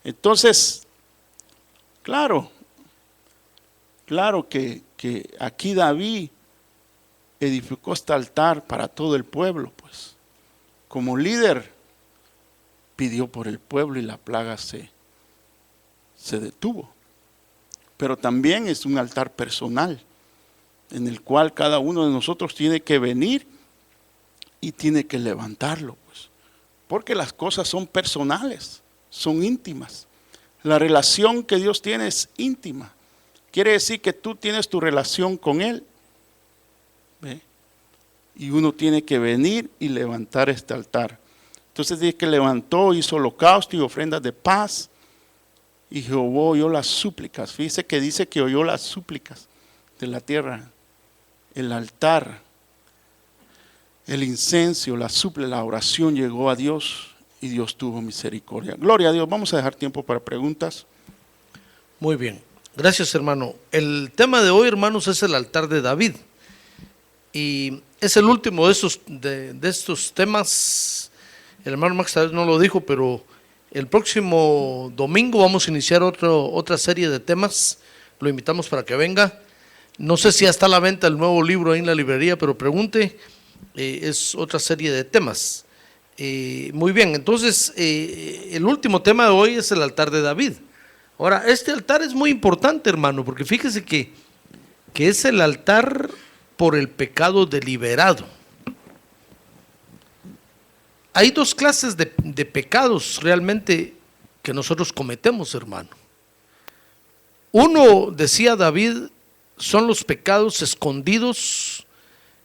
Entonces, claro que aquí David edificó este altar para todo el pueblo, pues. Como líder, pidió por el pueblo y la plaga se detuvo. Pero también es un altar personal, en el cual cada uno de nosotros tiene que venir y tiene que levantarlo, pues. Porque las cosas son personales, son íntimas. La relación que Dios tiene es íntima. Quiere decir que tú tienes tu relación con Él. Y uno tiene que venir y levantar este altar. Entonces dice que levantó, hizo holocausto y ofrendas de paz. Y Jehová oyó las súplicas. Fíjese que dice que oyó las súplicas de la tierra. El altar, el incenso, la oración llegó a Dios y Dios tuvo misericordia. Gloria a Dios. Vamos a dejar tiempo para preguntas. Muy bien. Gracias, hermano. El tema de hoy, hermanos, es el altar de David. Y es el último de estos temas. El hermano Max tal vez no lo dijo, pero el próximo domingo vamos a iniciar otra serie de temas. Lo invitamos para que venga. No sé si ya está a la venta el nuevo libro ahí en la librería, pero pregunte. Es otra serie de temas. Muy bien, entonces el último tema de hoy es el altar de David. Ahora, este altar es muy importante, hermano, porque fíjese que es el altar por el pecado deliberado. Hay dos clases de pecados realmente que nosotros cometemos, hermano. Uno, decía David, son los pecados escondidos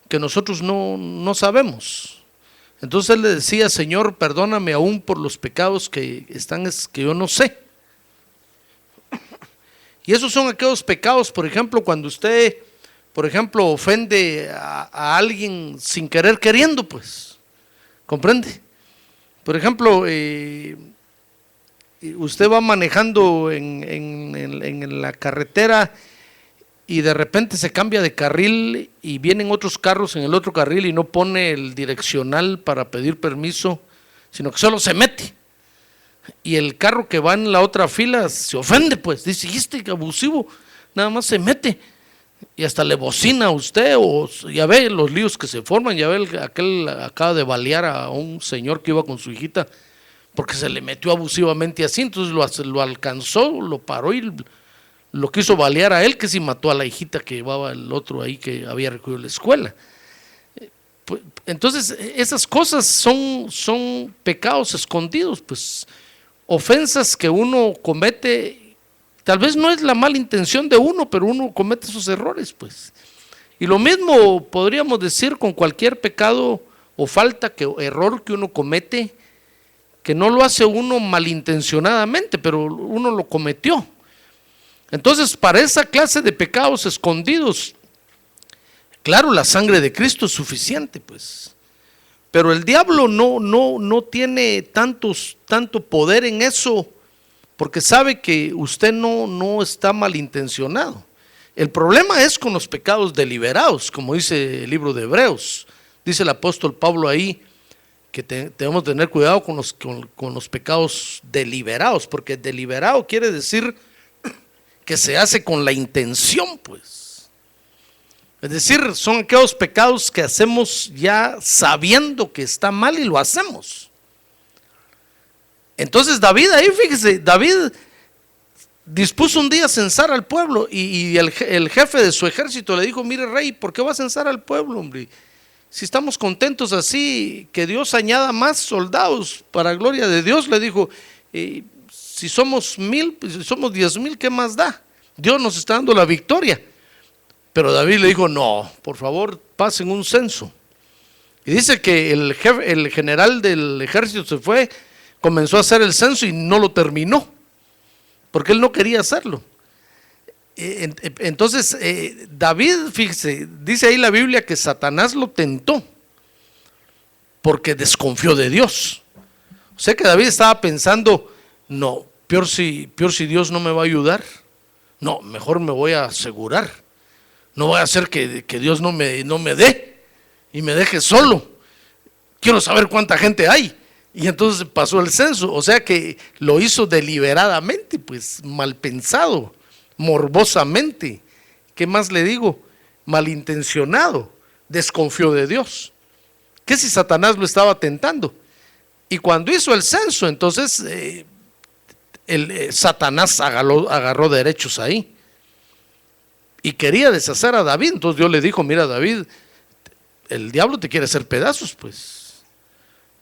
que nosotros no sabemos. Entonces él le decía: Señor, perdóname aún por los pecados que yo no sé. Y esos son aquellos pecados, por ejemplo, cuando usted, por ejemplo, ofende a alguien sin querer queriendo, pues, ¿comprende? Por ejemplo, usted va manejando en la carretera y de repente se cambia de carril y vienen otros carros en el otro carril y no pone el direccional para pedir permiso, sino que solo se mete. Y el carro que va en la otra fila se ofende, pues, dice: ¿y este abusivo? Nada más se mete. Y hasta le bocina a usted, o ya ve los líos que se forman. Ya ve aquel acaba de balear a un señor que iba con su hijita porque se le metió abusivamente así. Entonces lo alcanzó, lo paró y lo quiso balear a él, que sí mató a la hijita que llevaba el otro ahí que había recogido la escuela. Entonces esas cosas son pecados escondidos, pues, ofensas que uno comete. Tal vez no es la mala intención de uno, pero uno comete esos errores, pues. Y lo mismo podríamos decir con cualquier pecado o falta, error que uno comete, que no lo hace uno malintencionadamente, pero uno lo cometió. Entonces, para esa clase de pecados escondidos, claro, la sangre de Cristo es suficiente, pues. Pero el diablo no tiene tanto poder en eso, porque sabe que usted no está malintencionado. El problema es con los pecados deliberados, como dice el libro de Hebreos. Dice el apóstol Pablo ahí que debemos tener cuidado con los pecados deliberados, porque deliberado quiere decir que se hace con la intención, pues. Es decir, son aquellos pecados que hacemos ya sabiendo que está mal y lo hacemos. Entonces David ahí, fíjese, David dispuso un día a censar al pueblo y el jefe de su ejército le dijo: mire, rey, ¿por qué va a censar al pueblo, hombre? Si estamos contentos así, que Dios añada más soldados para gloria de Dios. Le dijo: si somos 1000, si somos 10,000, ¿qué más da? Dios nos está dando la victoria. Pero David le dijo: no, por favor, pasen un censo. Y dice que el general del ejército se fue, comenzó a hacer el censo y no lo terminó, porque él no quería hacerlo. Entonces David, fíjese, dice ahí la Biblia que Satanás lo tentó porque desconfió de Dios. O sea que David estaba pensando: no, peor si Dios no me va a ayudar. No, mejor me voy a asegurar. No voy a hacer que Dios no me dé y me deje solo. Quiero saber cuánta gente hay. Y entonces pasó el censo. O sea que lo hizo deliberadamente, pues mal pensado, morbosamente. ¿Qué más le digo? Malintencionado. Desconfió de Dios. ¿Qué si Satanás lo estaba tentando? Y cuando hizo el censo, entonces Satanás agarró derechos ahí y quería deshacer a David. Entonces Dios le dijo: mira, David, el diablo te quiere hacer pedazos, pues,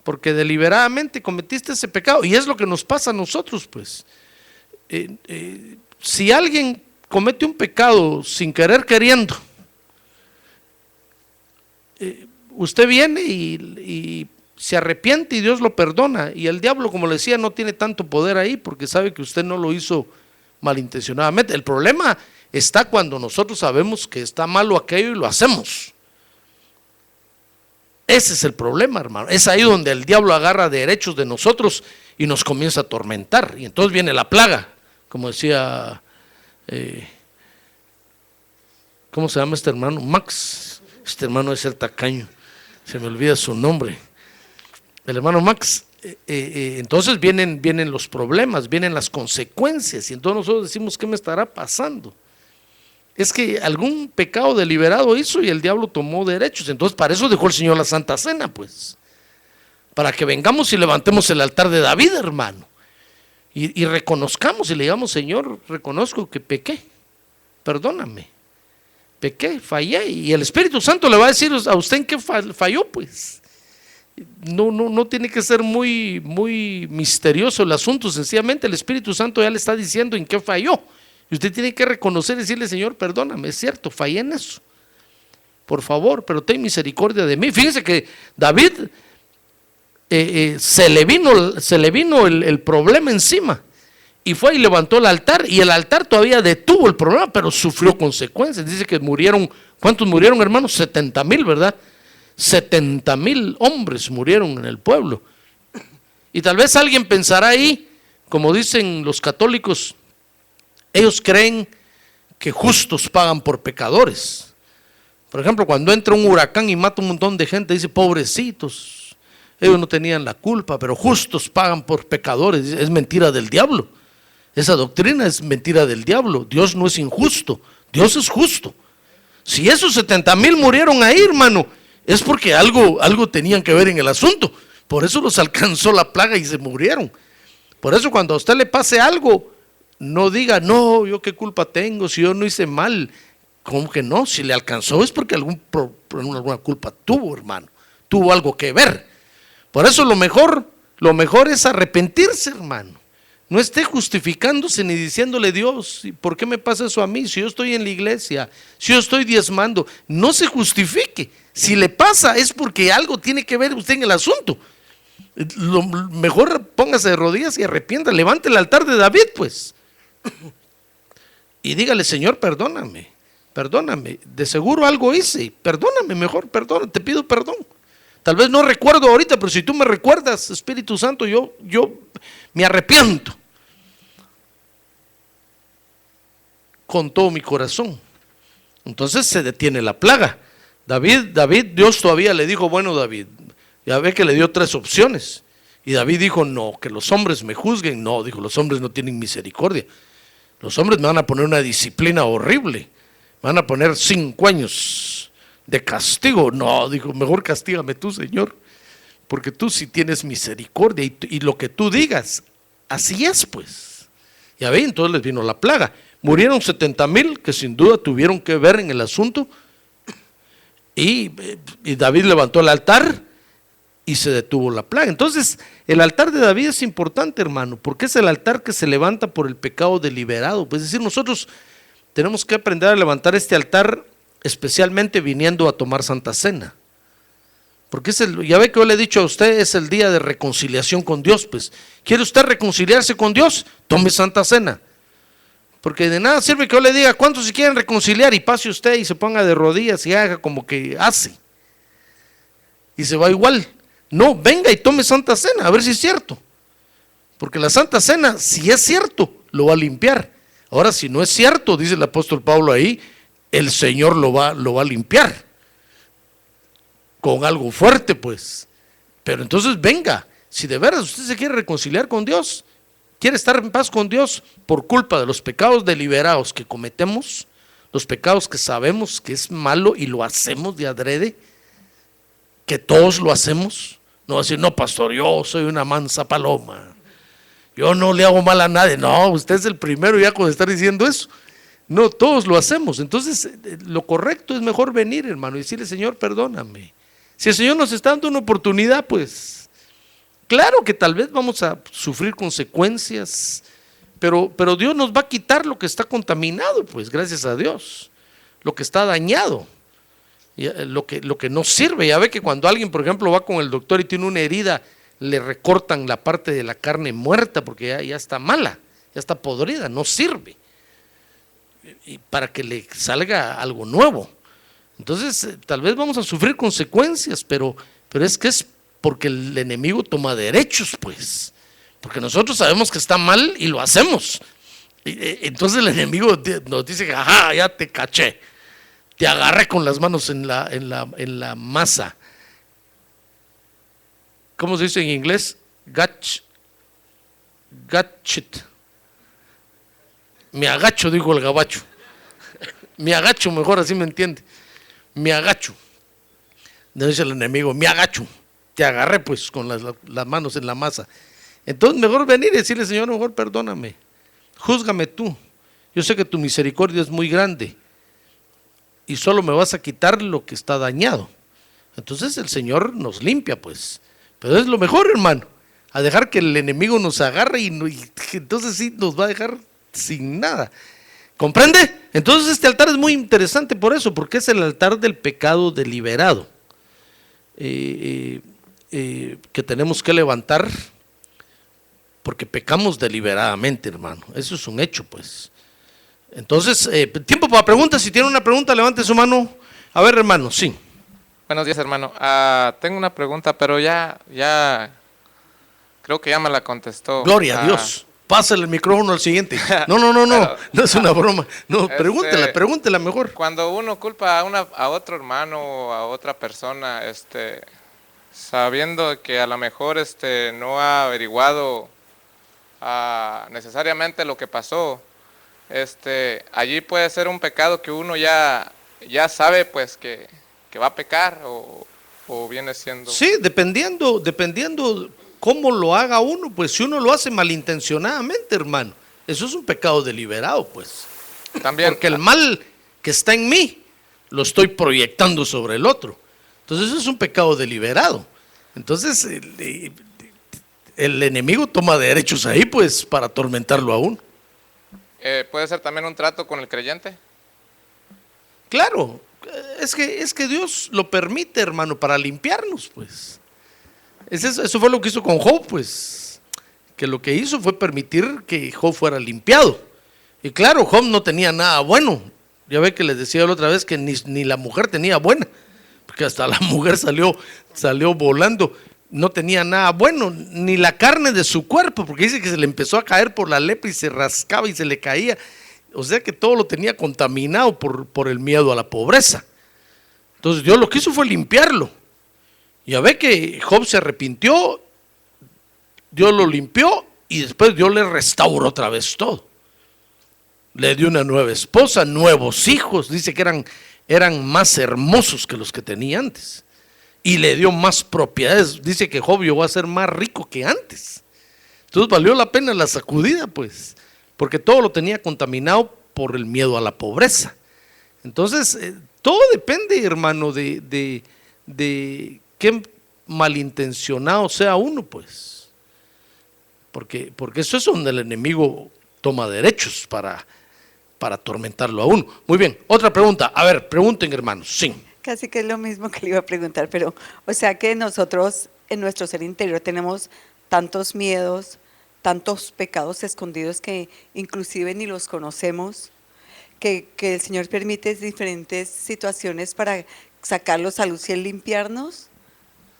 porque deliberadamente cometiste ese pecado. Y es lo que nos pasa a nosotros, pues. Si alguien comete un pecado sin querer queriendo, usted viene y se arrepiente y Dios lo perdona, y el diablo, como le decía, no tiene tanto poder ahí porque sabe que usted no lo hizo malintencionadamente. El problema está cuando nosotros sabemos que está malo aquello y lo hacemos. Ese es el problema, hermano. Es ahí donde el diablo agarra derechos de nosotros y nos comienza a atormentar, y entonces viene la plaga, como decía ¿cómo se llama este hermano? Max. Este hermano es el tacaño, se me olvida su nombre, el hermano Max. Entonces vienen los problemas, vienen las consecuencias, y entonces nosotros decimos: ¿qué me estará pasando? Es que algún pecado deliberado hizo y el diablo tomó derechos. Entonces para eso dejó el Señor la Santa Cena, pues, para que vengamos y levantemos el altar de David, hermano, y reconozcamos y le digamos: Señor, reconozco que pequé, perdóname, pequé, fallé. Y el Espíritu Santo le va a decir a usted en qué falló, pues. No tiene que ser muy misterioso el asunto. Sencillamente el Espíritu Santo ya le está diciendo en qué falló, y usted tiene que reconocer y decirle: Señor, perdóname, es cierto, fallé en eso, por favor, pero ten misericordia de mí. Fíjense que David se le vino el problema encima, y fue y levantó el altar, y el altar todavía detuvo el problema, pero sufrió consecuencias. Dice que murieron, ¿cuántos murieron, hermanos? 70,000, ¿verdad? 70,000 hombres murieron en el pueblo. Y tal vez alguien pensará ahí, como dicen los católicos, ellos creen que justos pagan por pecadores. Por ejemplo, cuando entra un huracán y mata un montón de gente, dice: pobrecitos, ellos no tenían la culpa, pero justos pagan por pecadores. Es mentira del diablo. Esa doctrina es mentira del diablo. Dios no es injusto, Dios es justo. Si esos 70,000 murieron ahí, hermano, es porque algo tenían que ver en el asunto. Por eso los alcanzó la plaga y se murieron. Por eso cuando a usted le pase algo, no diga: no, yo qué culpa tengo si yo no hice mal. ¿Cómo que no? Si le alcanzó es porque alguna culpa tuvo, hermano. Tuvo algo que ver. Por eso lo mejor es arrepentirse, hermano. No esté justificándose ni diciéndole: Dios, ¿por qué me pasa eso a mí? Si yo estoy en la iglesia, si yo estoy diezmando. No se justifique. Si le pasa es porque algo tiene que ver usted en el asunto. Lo mejor, póngase de rodillas y arrepienta. Levante el altar de David, pues, y dígale: Señor, perdóname, de seguro algo hice, perdóname, mejor, perdóname, te pido perdón. Tal vez no recuerdo ahorita, pero si tú me recuerdas, Espíritu Santo, yo me arrepiento con todo mi corazón. Entonces se detiene la plaga. David, Dios todavía le dijo: bueno, David, Ya ve que le dio 3 opciones. Y David dijo, no, que los hombres me juzguen. No, dijo, los hombres no tienen misericordia. Los hombres me van a poner una disciplina horrible. Me van a poner 5 años de castigo. No, dijo, mejor castígame tú, Señor, porque tú sí tienes misericordia y lo que tú digas, así es pues. Ya ve, entonces les vino la plaga. Murieron 70,000 que sin duda tuvieron que ver en el asunto. Y David levantó el altar y se detuvo la plaga. Entonces, el altar de David es importante, hermano, porque es el altar que se levanta por el pecado deliberado. Pues es decir, nosotros tenemos que aprender a levantar este altar, especialmente viniendo a tomar Santa Cena. Porque ya ve que yo le he dicho a usted, es el día de reconciliación con Dios. Pues, ¿quiere usted reconciliarse con Dios? Tome Santa Cena. Porque de nada sirve que yo le diga cuántos se quieren reconciliar y pase usted y se ponga de rodillas y haga como que hace. Y se va igual. No, venga y tome Santa Cena, a ver si es cierto. Porque la Santa Cena, si es cierto, lo va a limpiar. Ahora, si no es cierto, dice el apóstol Pablo ahí, el Señor lo va a limpiar. Con algo fuerte, pues. Pero entonces venga, si de veras usted se quiere reconciliar con Dios, quiere estar en paz con Dios por culpa de los pecados deliberados que cometemos, los pecados que sabemos que es malo y lo hacemos de adrede, que todos lo hacemos. No va a decir, no, pastor, yo soy una mansa paloma, yo no le hago mal a nadie. No, usted es el primero ya con estar diciendo eso. No, todos lo hacemos. Entonces, lo correcto es mejor venir, hermano, y decirle, Señor, perdóname. Si el Señor nos está dando una oportunidad, pues, claro que tal vez vamos a sufrir consecuencias, pero Dios nos va a quitar lo que está contaminado, pues, gracias a Dios, lo que está dañado. Lo que no sirve. Ya ve que cuando alguien, por ejemplo, va con el doctor y tiene una herida, le recortan la parte de la carne muerta porque ya está mala, ya está podrida, no sirve. Y para que le salga algo nuevo. Entonces, tal vez vamos a sufrir consecuencias, pero es que es porque el enemigo toma derechos, pues. Porque nosotros sabemos que está mal y lo hacemos. Entonces el enemigo nos dice, ajá, ya te caché. Te agarré con las manos en la masa. ¿Cómo se dice en inglés? Gotchit. Me agacho, dijo el gabacho. Me agacho, mejor así me entiende. Me agacho. Dice el enemigo, me agacho. Te agarré pues con las manos en la masa. Entonces mejor venir y decirle, Señor, mejor perdóname. Júzgame tú. Yo sé que tu misericordia es muy grande. Y solo me vas a quitar lo que está dañado. Entonces el Señor nos limpia, pues. Pero es lo mejor, hermano, a dejar que el enemigo nos agarre y entonces sí nos va a dejar sin nada. ¿Comprende? Entonces este altar es muy interesante por eso, porque es el altar del pecado deliberado que tenemos que levantar, porque pecamos deliberadamente, hermano. Eso es un hecho, pues. Entonces, tiempo para preguntas. Si tiene una pregunta, levante su mano. A ver, hermano, sí. Buenos días, hermano. Tengo una pregunta, pero ya creo que ya me la contestó. Gloria a Dios. Pásale el micrófono al siguiente. No, no es una broma. No, pregúntela mejor. Cuando uno culpa a otro hermano o a otra persona, sabiendo que a lo mejor no ha averiguado necesariamente lo que pasó, allí puede ser un pecado que uno ya sabe pues que va a pecar o viene siendo. Sí, dependiendo cómo lo haga uno, pues si uno lo hace malintencionadamente, hermano, eso es un pecado deliberado, pues. También. Porque el mal que está en mí lo estoy proyectando sobre el otro. Entonces eso es un pecado deliberado. Entonces el enemigo toma derechos ahí, pues, para atormentarlo a uno. ¿Puede ser también un trato con el creyente? Claro, es que Dios lo permite, hermano, para limpiarnos, pues. Eso fue lo que hizo con Job, pues. Que lo que hizo fue permitir que Job fuera limpiado. Y claro, Job no tenía nada bueno. Ya ve que les decía la otra vez que ni la mujer tenía buena, porque hasta la mujer salió volando. No tenía nada bueno, ni la carne de su cuerpo, porque dice que se le empezó a caer por la lepra y se rascaba y se le caía. O sea que todo lo tenía contaminado por el miedo a la pobreza. Entonces Dios lo que hizo fue limpiarlo. Ya ve que Job se arrepintió, Dios lo limpió y después Dios le restauró otra vez todo. Le dio una nueva esposa, nuevos hijos, dice que eran más hermosos que los que tenía antes. Y le dio más propiedades, dice que Job llegó a ser más rico que antes. Entonces valió la pena la sacudida, pues, porque todo lo tenía contaminado por el miedo a la pobreza. Entonces, todo depende, hermano, de qué malintencionado sea uno, pues. Porque eso es donde el enemigo toma derechos para atormentarlo a uno. Muy bien, otra pregunta. A ver, pregunten, hermanos. Sí. Casi que es lo mismo que le iba a preguntar, pero o sea que nosotros en nuestro ser interior tenemos tantos miedos, tantos pecados escondidos que inclusive ni los conocemos, que el Señor permite diferentes situaciones para sacarlos a luz y limpiarnos,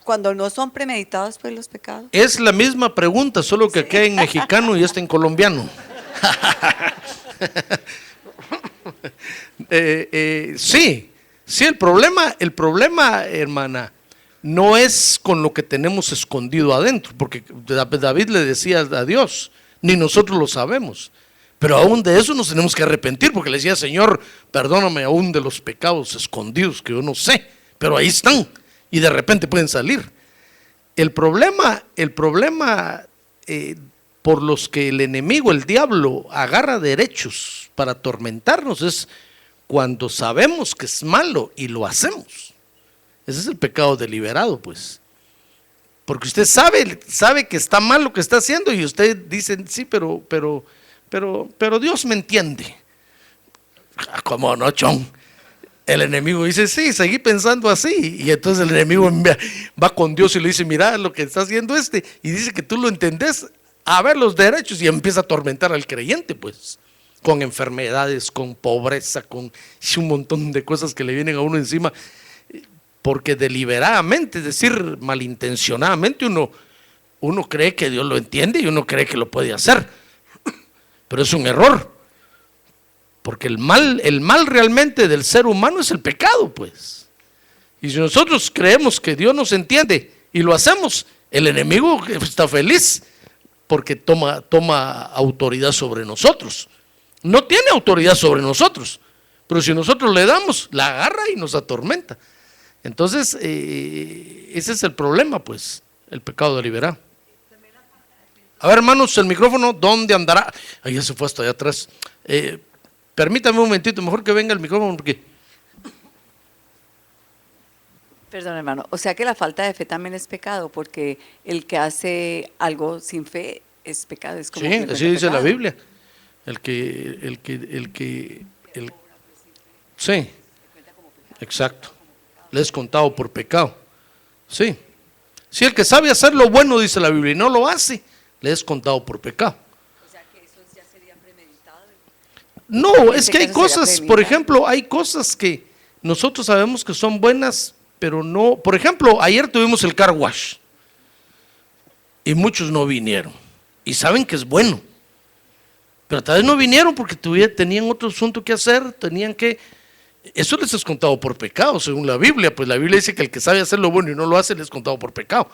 cuando no son premeditados pues los pecados. Es la misma pregunta, solo que queda en mexicano y está en colombiano. Sí, el problema, hermana, no es con lo que tenemos escondido adentro, porque David le decía a Dios, ni nosotros lo sabemos, pero aún de eso nos tenemos que arrepentir, porque le decía, Señor, perdóname aún de los pecados escondidos que yo no sé, pero ahí están y de repente pueden salir. El problema por los que el enemigo, el diablo, agarra derechos para atormentarnos es cuando sabemos que es malo y lo hacemos. Ese es el pecado deliberado, pues. Porque usted sabe que está mal lo que está haciendo y usted dice, sí, pero Dios me entiende. ¿Cómo no, chon? El enemigo dice, sí, seguí pensando así. Y entonces el enemigo va con Dios y le dice, mira lo que está haciendo y dice que tú lo entendés, a ver los derechos, y empieza a atormentar al creyente, pues, con enfermedades, con pobreza, con un montón de cosas que le vienen a uno encima, porque deliberadamente, es decir, malintencionadamente, uno cree que Dios lo entiende y uno cree que lo puede hacer, pero es un error, porque el mal realmente del ser humano es el pecado, pues. Y si nosotros creemos que Dios nos entiende y lo hacemos, el enemigo está feliz porque toma autoridad sobre nosotros. No tiene autoridad sobre nosotros, pero si nosotros le damos, la agarra y nos atormenta. Entonces, ese es el problema, pues, el pecado deliberado. A ver, hermanos, el micrófono, ¿dónde andará? Ahí ya se fue hasta allá atrás. Permítame un momentito, mejor que venga el micrófono, porque... Perdón, hermano, o sea que la falta de fe también es pecado, porque el que hace algo sin fe es pecado. Es como sí, así dice la Biblia. Sí, exacto. Le es contado por pecado. Sí. Si el que sabe hacer lo bueno, dice la Biblia, y no lo hace, le es contado por pecado. O sea que eso ya sería premeditado. No, es que hay cosas, por ejemplo, hay cosas que nosotros sabemos que son buenas, pero no. Por ejemplo, ayer tuvimos el car wash y muchos no vinieron y saben que es bueno, pero tal vez no vinieron porque tenían otro asunto que hacer, eso les es contado por pecado, según la Biblia. Pues la Biblia dice que el que sabe hacer lo bueno y no lo hace, les es contado por pecado.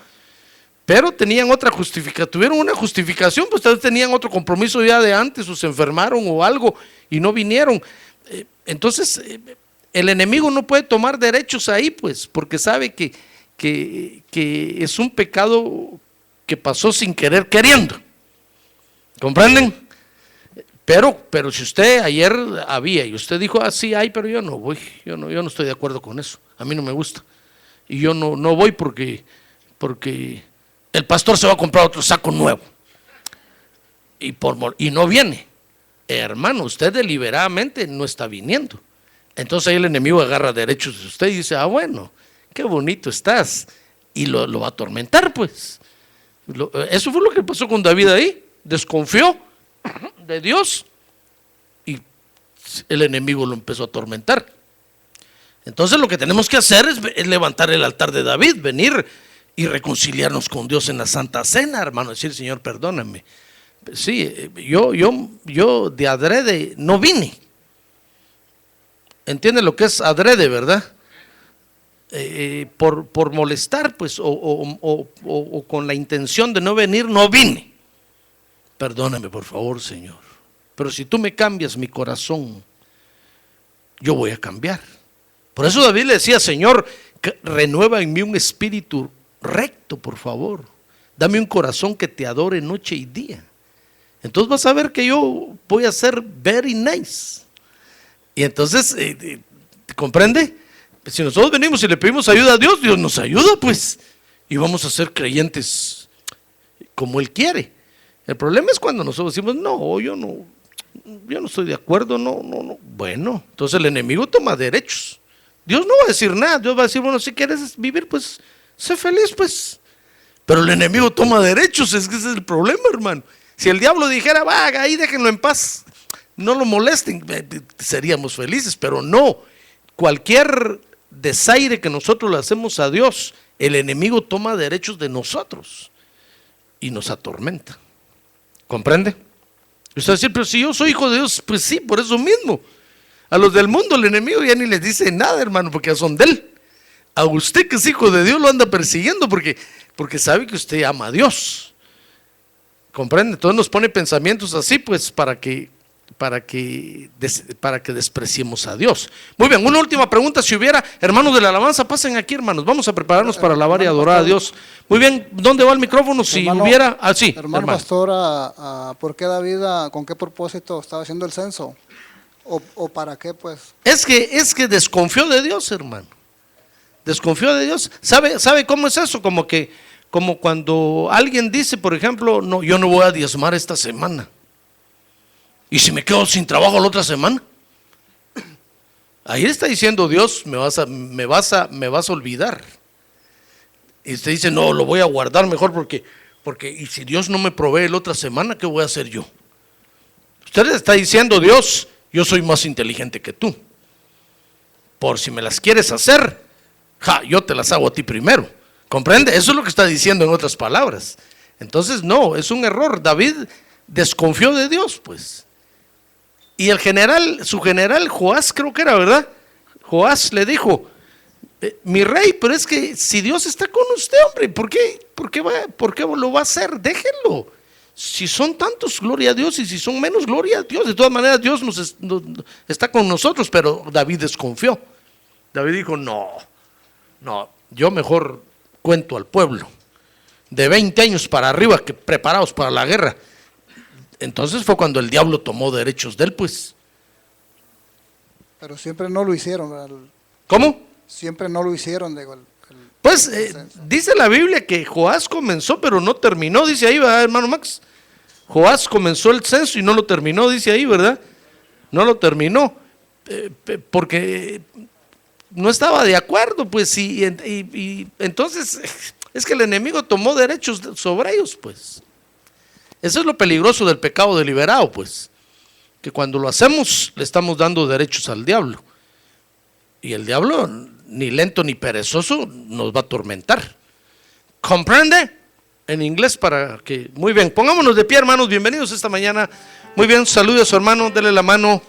Pero tenían otra justificación, tuvieron una justificación, pues tal vez tenían otro compromiso ya de antes, o se enfermaron o algo y no vinieron. Entonces, el enemigo no puede tomar derechos ahí, pues, porque sabe que es un pecado que pasó sin querer queriendo. ¿Comprenden? Pero si usted ayer había y usted dijo, sí hay, pero yo no voy, yo no estoy de acuerdo con eso, a mí no me gusta. Y yo no voy porque el pastor se va a comprar otro saco nuevo. Y no viene. Hermano, usted deliberadamente no está viniendo. Entonces ahí el enemigo agarra derechos de usted y dice, bueno, qué bonito estás. Y lo va a atormentar, pues. Eso fue lo que pasó con David ahí. Desconfió de Dios y el enemigo lo empezó a atormentar. Entonces lo que tenemos que hacer es levantar el altar de David, venir y reconciliarnos con Dios en la Santa Cena, hermano, decir, Señor, perdóname. Sí, yo de adrede no vine. ¿Entiende lo que es adrede, verdad? por molestar, pues, o con la intención de no venir, no vine. Perdóname, por favor, Señor. Pero si tú me cambias mi corazón, yo voy a cambiar. Por eso David le decía, Señor, renueva en mí un espíritu recto, por favor. Dame un corazón que te adore noche y día. Entonces vas a ver que yo voy a ser very nice. Y entonces, ¿comprende? Si nosotros venimos y le pedimos ayuda a Dios, Dios nos ayuda, pues. Y vamos a ser creyentes como Él quiere. El problema es cuando nosotros decimos, no, yo no estoy de acuerdo, no. Bueno, entonces el enemigo toma derechos. Dios no va a decir nada, Dios va a decir, bueno, si quieres vivir, pues, sé feliz, pues. Pero el enemigo toma derechos, es que ese es el problema, hermano. Si el diablo dijera, va, ahí déjenlo en paz, no lo molesten, seríamos felices, pero no. Cualquier desaire que nosotros le hacemos a Dios, el enemigo toma derechos de nosotros y nos atormenta. ¿Comprende? Usted dice, pero si yo soy hijo de Dios, pues sí, por eso mismo. A los del mundo el enemigo ya ni les dice nada, hermano, porque ya son de él. A usted que es hijo de Dios lo anda persiguiendo porque sabe que usted ama a Dios. ¿Comprende? Entonces nos pone pensamientos así, pues, para que despreciemos a Dios. Muy bien, una última pregunta, si hubiera, hermanos de la alabanza, pasen aquí, hermanos, vamos a prepararnos para alabar y adorar a Dios. Muy bien, ¿dónde va el micrófono? Si hubiera, sí, hermano pastor, ¿por qué David, con qué propósito estaba haciendo el censo? ¿O para qué, pues? Es que desconfió de Dios, hermano. Desconfió de Dios. ¿Sabe cómo es eso? Como cuando alguien dice, por ejemplo, no, yo no voy a diezmar esta semana. ¿Y si me quedo sin trabajo la otra semana? Ahí está diciendo Dios, me vas a olvidar. Y usted dice, no, lo voy a guardar mejor porque y si Dios no me provee la otra semana, ¿qué voy a hacer yo? Usted le está diciendo, Dios, yo soy más inteligente que tú. Por si me las quieres hacer, yo te las hago a ti primero. ¿Comprende? Eso es lo que está diciendo en otras palabras. Entonces, no, es un error. David desconfió de Dios, pues. Y su general, Joás, creo que era, ¿verdad? Joás le dijo, mi rey, pero es que si Dios está con usted, hombre, ¿por qué lo va a hacer? Déjenlo. Si son tantos, gloria a Dios, y si son menos, gloria a Dios. De todas maneras, Dios está con nosotros, pero David desconfió. David dijo, no, yo mejor cuento al pueblo de 20 años para arriba que preparados para la guerra. Entonces fue cuando el diablo tomó derechos de él, pues. Pero siempre no lo hicieron, ¿verdad? ¿Cómo? Siempre no lo hicieron, digo. Pues dice la Biblia que Joás comenzó, pero no terminó, dice ahí, ¿verdad, hermano Max? Joás comenzó el censo y no lo terminó, dice ahí, ¿verdad? No lo terminó, porque no estaba de acuerdo, pues, y entonces es que el enemigo tomó derechos sobre ellos, pues. Eso es lo peligroso del pecado deliberado, pues, que cuando lo hacemos le estamos dando derechos al diablo. Y el diablo, ni lento ni perezoso, nos va a atormentar. ¿Comprende? En inglés para que... Muy bien, pongámonos de pie, hermanos, bienvenidos esta mañana. Muy bien, salude a su hermano, dele la mano.